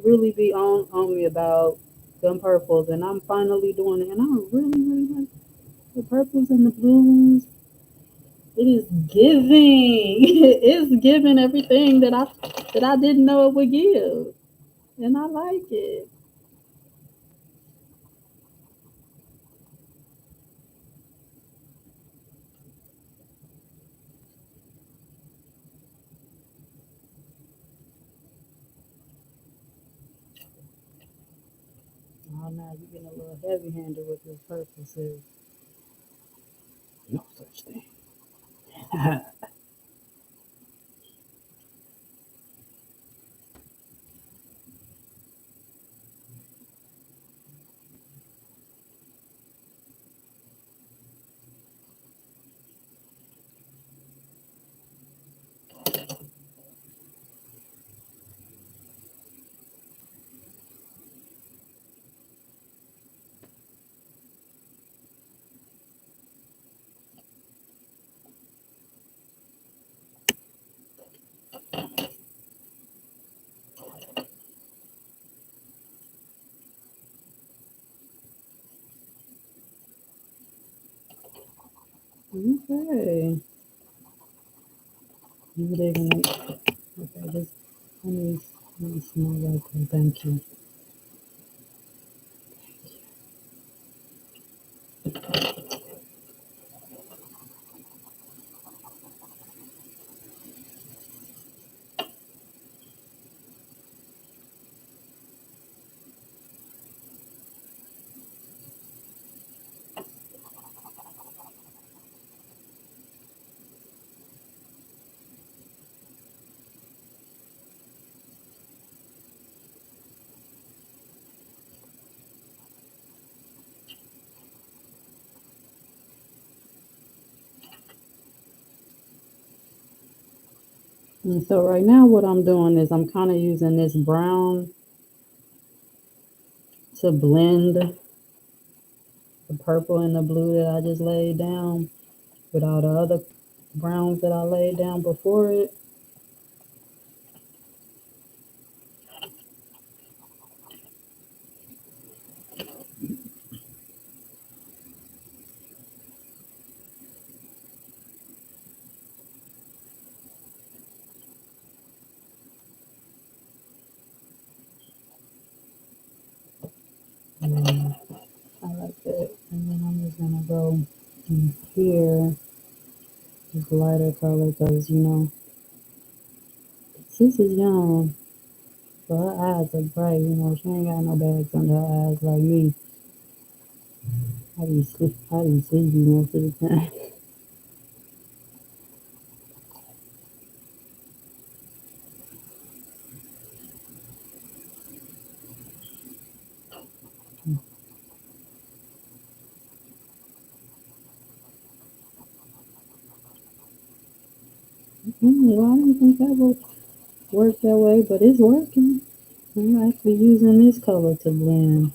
really be on me about them purples, and I'm finally doing it. And I really like the purples and the blues. It is giving. It's giving everything that I didn't know it would give, and I like it. Oh, now you're getting a little heavy-handed with this purple, sis. No such thing. Okay. You digging it? Okay, just let me smell right there. Thank you. And so right now, what I'm doing is I'm kind of using this brown to blend the purple and the blue that I just laid down with all the other browns that I laid down before it. And I like that. And then I'm just gonna go in here, this lighter color, because sis is young, so her eyes are bright. She ain't got no bags under her eyes like me. I be sleepy most of the time. Well, I didn't think that would work that way, but it's working. I'm actually using this color to blend.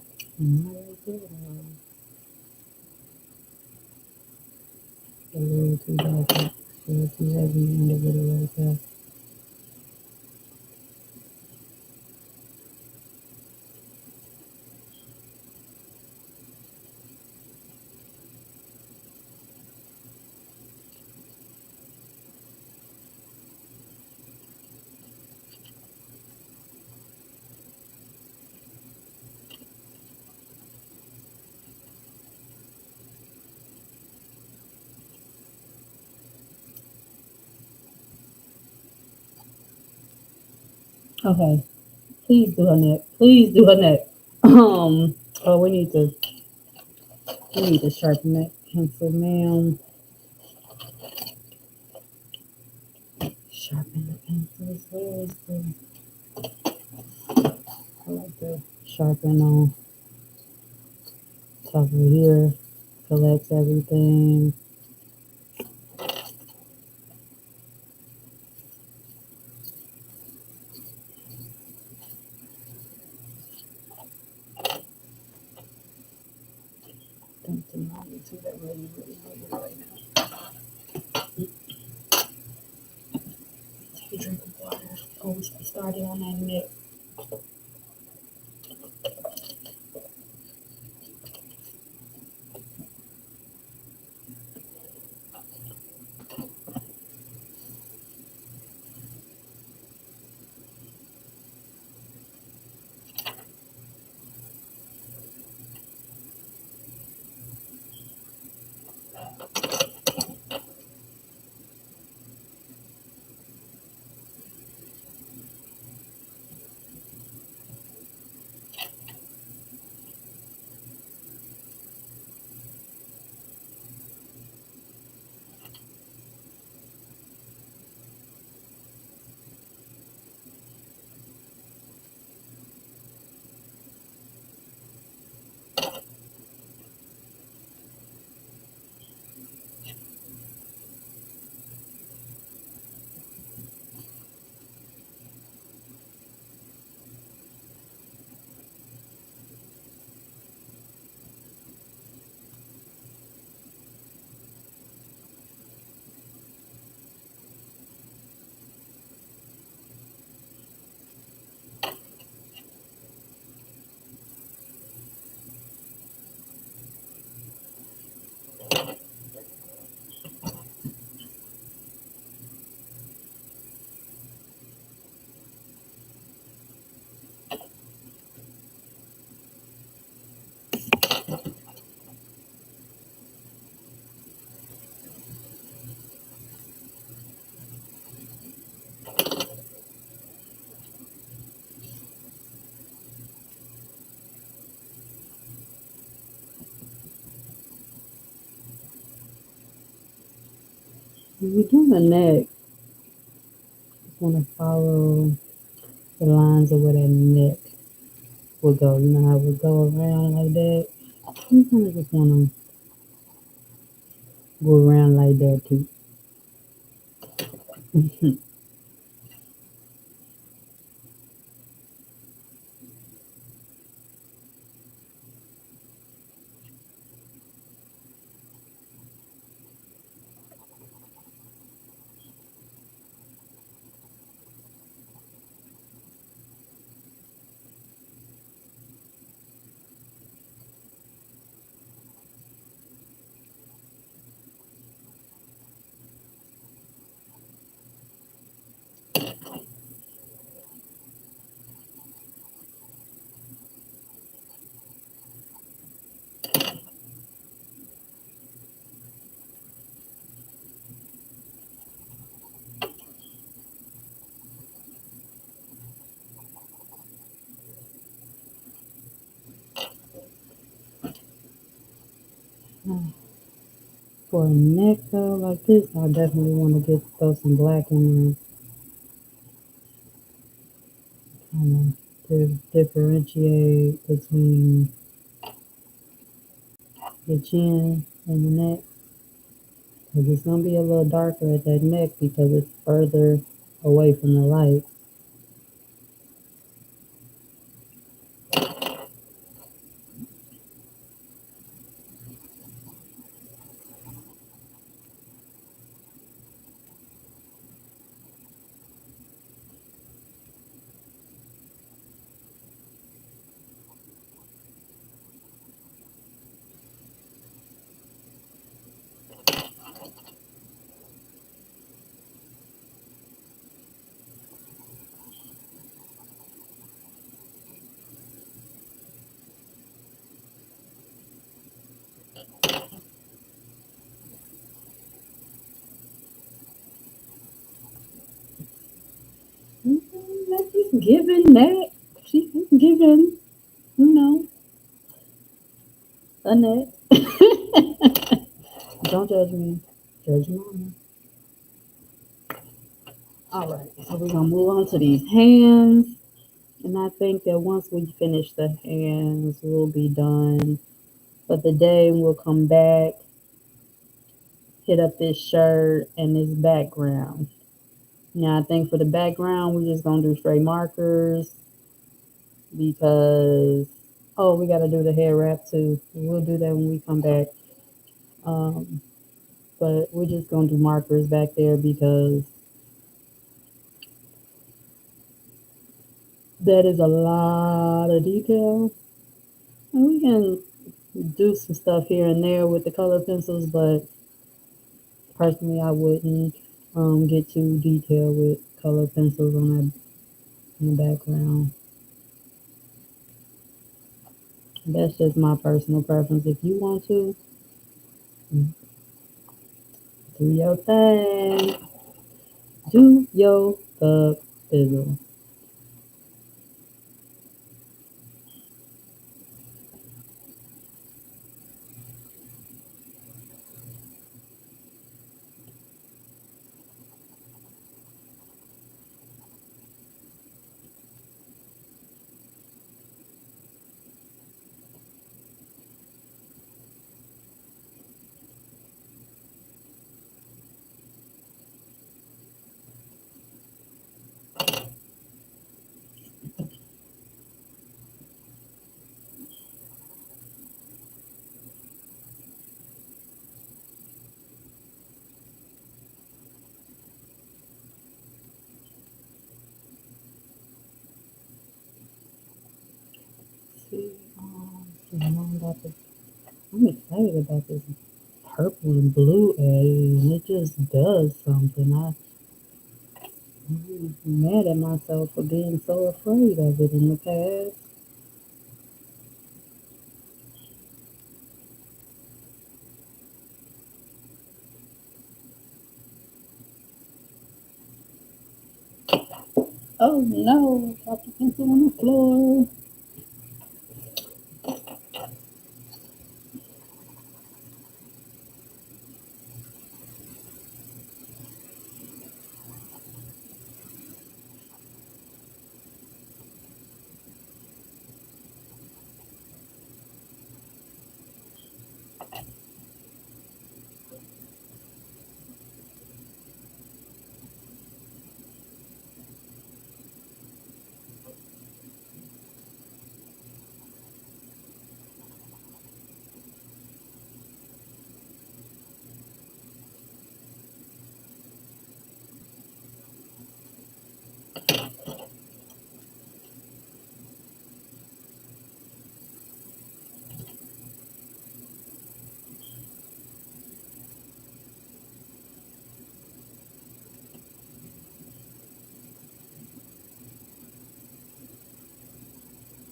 A little too dark, a little too heavy, and a little right there. Okay, Please do her neck. Please do her neck. Oh, we need to sharpen that pencil, ma'am. Sharpen the pencils. Where is the? I like to sharpen on top of here. Collects everything. Don't do not need to that really, really, really right now. Take a drink of water. Oh, we should be starting on that neck. When we're doing the neck, just want to follow the lines of where that neck will go. You know how it would go around like that? You kind of just want to go around like that too. For a neck though, like this, I definitely want to get throw some black in there, kind of to differentiate between the chin and the neck. Because it's gonna be a little darker at that neck because it's further away from the light. Like it's giving neck. She given, you know, a neck. Don't judge me. Judge mama. All right, so we're gonna move on to these hands. And I think that once we finish the hands, we'll be done for the day. We'll come back, hit up this shirt and this background. Now, I think for the background, we're just gonna do straight markers because, oh, we gotta do the hair wrap too. We'll do that when we come back. Um, but we're just gonna do markers back there because that is a lot of detail. And we can do some stuff here and there with the color pencils, but personally, I wouldn't get too detailed with color pencils on that in the background. That's just my personal preference. If you want to, do your thing. Do your fizzle. See, I'm excited about this purple and blue edge, and it just does something. I'm mad at myself for being so afraid of it in the past. Oh no, dropped the pencil on the floor.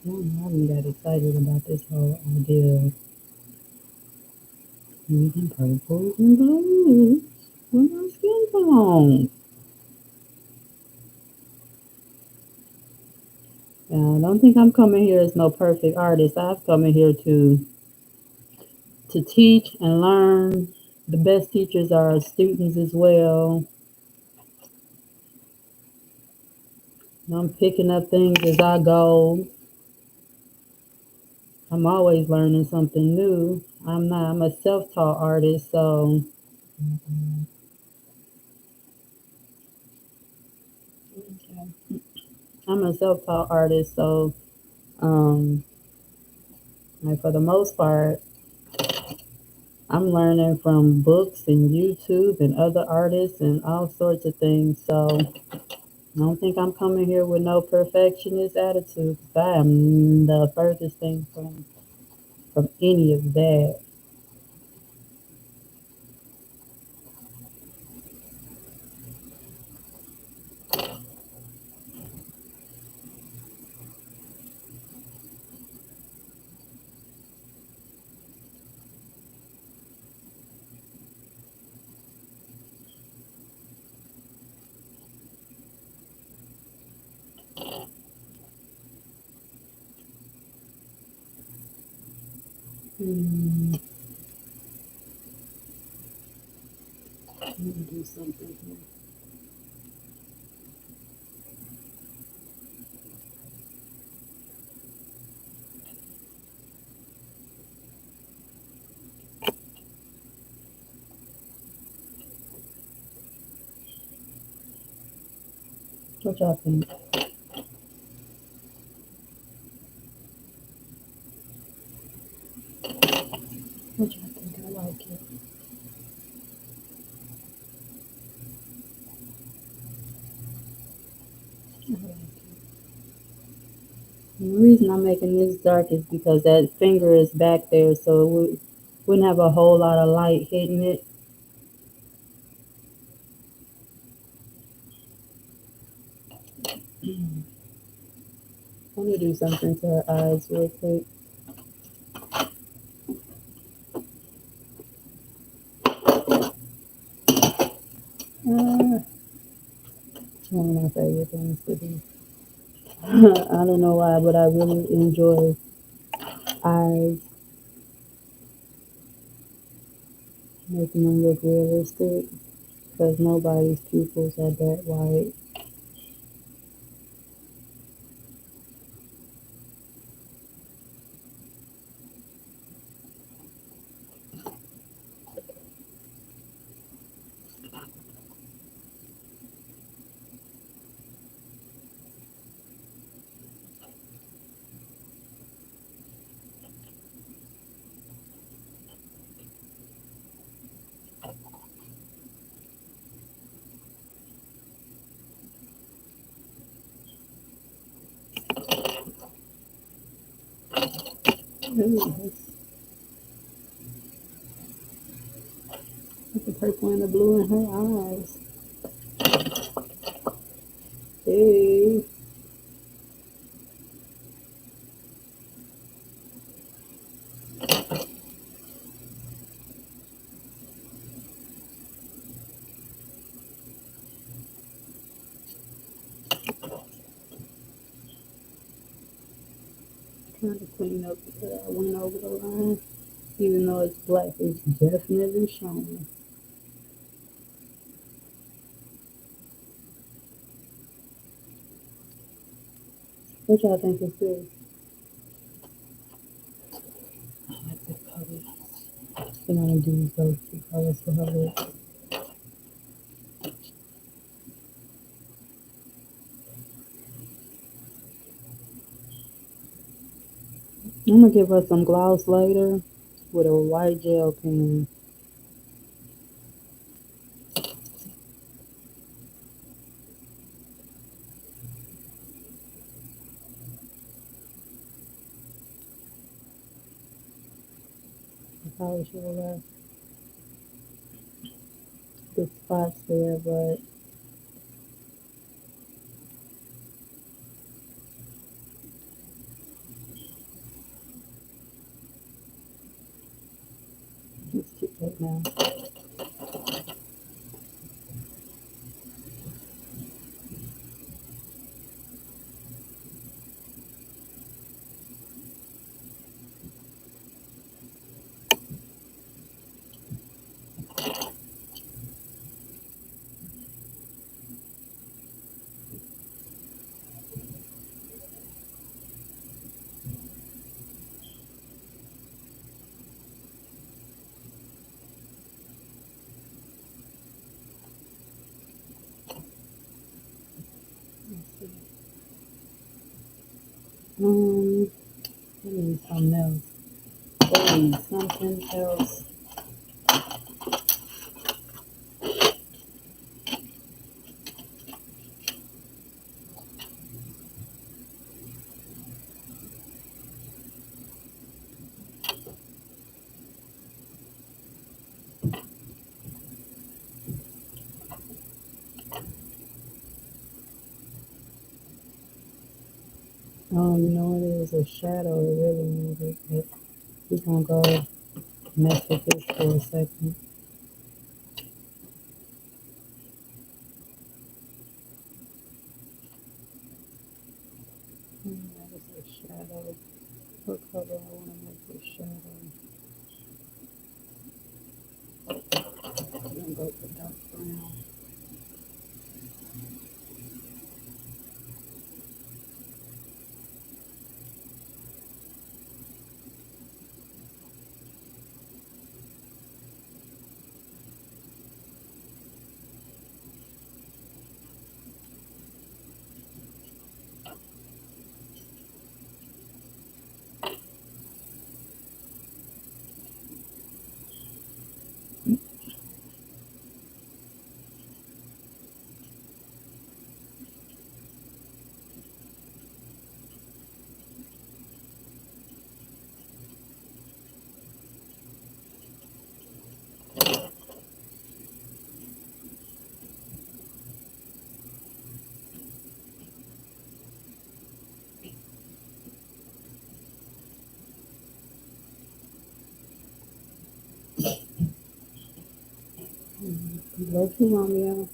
I don't know, I haven't got excited about this whole idea of using purples and blues with my skin tone. Now, I don't think I'm coming here as no perfect artist. I've come in here to teach and learn. The best teachers are students as well. I'm picking up things as I go. I'm always learning something new. I'm a self-taught artist, so I'm a self-taught artist, so um, like for the most part, I'm learning from books and YouTube and other artists and all sorts of things. So I don't think I'm coming here with no perfectionist attitude. 'Cause I am the furthest thing from any of that. Hmm, let me do something here. What y'all think? What y'all think? I like it. I like it. The reason I'm making this dark is because that finger is back there, so wouldn't have a whole lot of light hitting it. Let me do something to her eyes real quick. It's one of my favorite things to do. I don't know why, but I really enjoy eyes, making them look realistic because nobody's pupils are that white. Ooh, that's the purple and the blue in her eyes. Hey, trying to clean up because I went over the line. Even though it's black, it's definitely showing. What y'all think is this? I like this color. I'm gonna use those two colors for her lips. I'm gonna give her some gloss later with a white gel pen. I probably should have left the spots there, but let's keep that now. Let's see. Um, I need something else. I need something else. Oh, you know what? It is a shadow. It really needed it. We're gonna go mess with this for a second. That is a shadow. What color I want to make this shadow? I'm gonna go for dark brown. Love you, Romeo.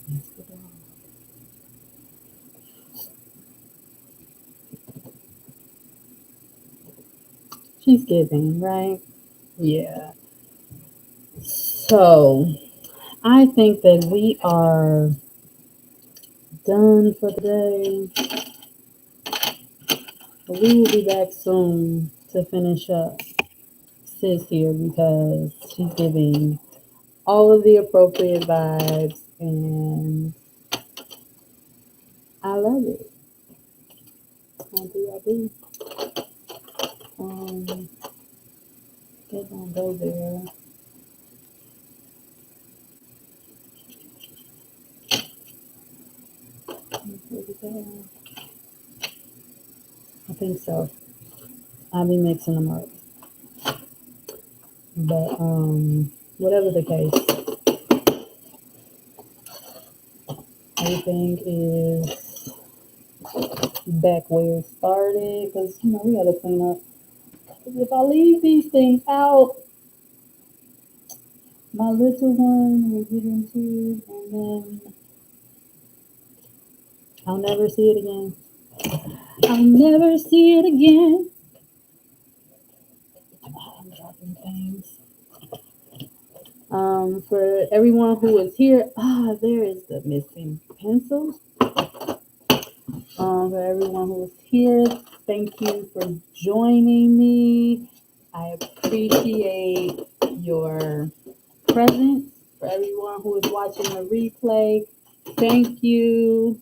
Yes, the dog. She's giving, right? Yeah. So I think that we are done for the day. We will be back soon to finish up Sis here because she's giving all of the appropriate vibes and I love it. I do, I do. Um, they're gonna go there. Where we go? I think so. I'll be mixing them up. But whatever the case, everything is back where it started because we gotta clean up. 'Cause if I leave these things out, my little one will get into it, and then I'll never see it again. I'll never see it again. I'm dropping things. For everyone who was here, there is the missing pencil. For everyone who was here, thank you for joining me. I appreciate your presence. For everyone who is watching the replay, thank you.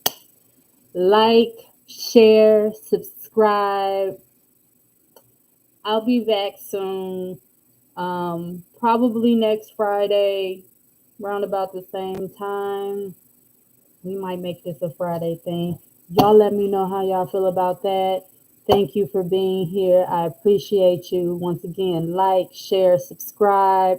Like, share, subscribe. I'll be back soon. Probably next Friday, around about the same time. We might make this a Friday thing. Y'all let me know how y'all feel about that. Thank you for being here. I appreciate you. Once again, like, share, subscribe,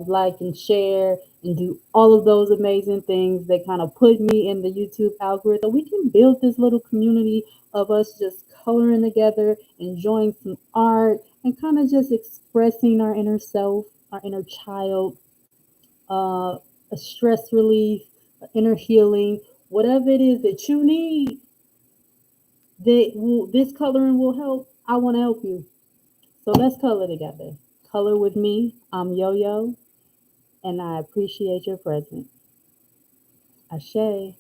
like, and share, and do all of those amazing things that kind of put me in the YouTube algorithm. We can build this little community of us just coloring together, enjoying some art, and kind of just expressing our inner self, our inner child, uh, a stress relief, inner healing, whatever it is that you need, this coloring will help. I want to help you. So let's color together. Color with me. I'm Yo-Yo, and I appreciate your presence. Ashe.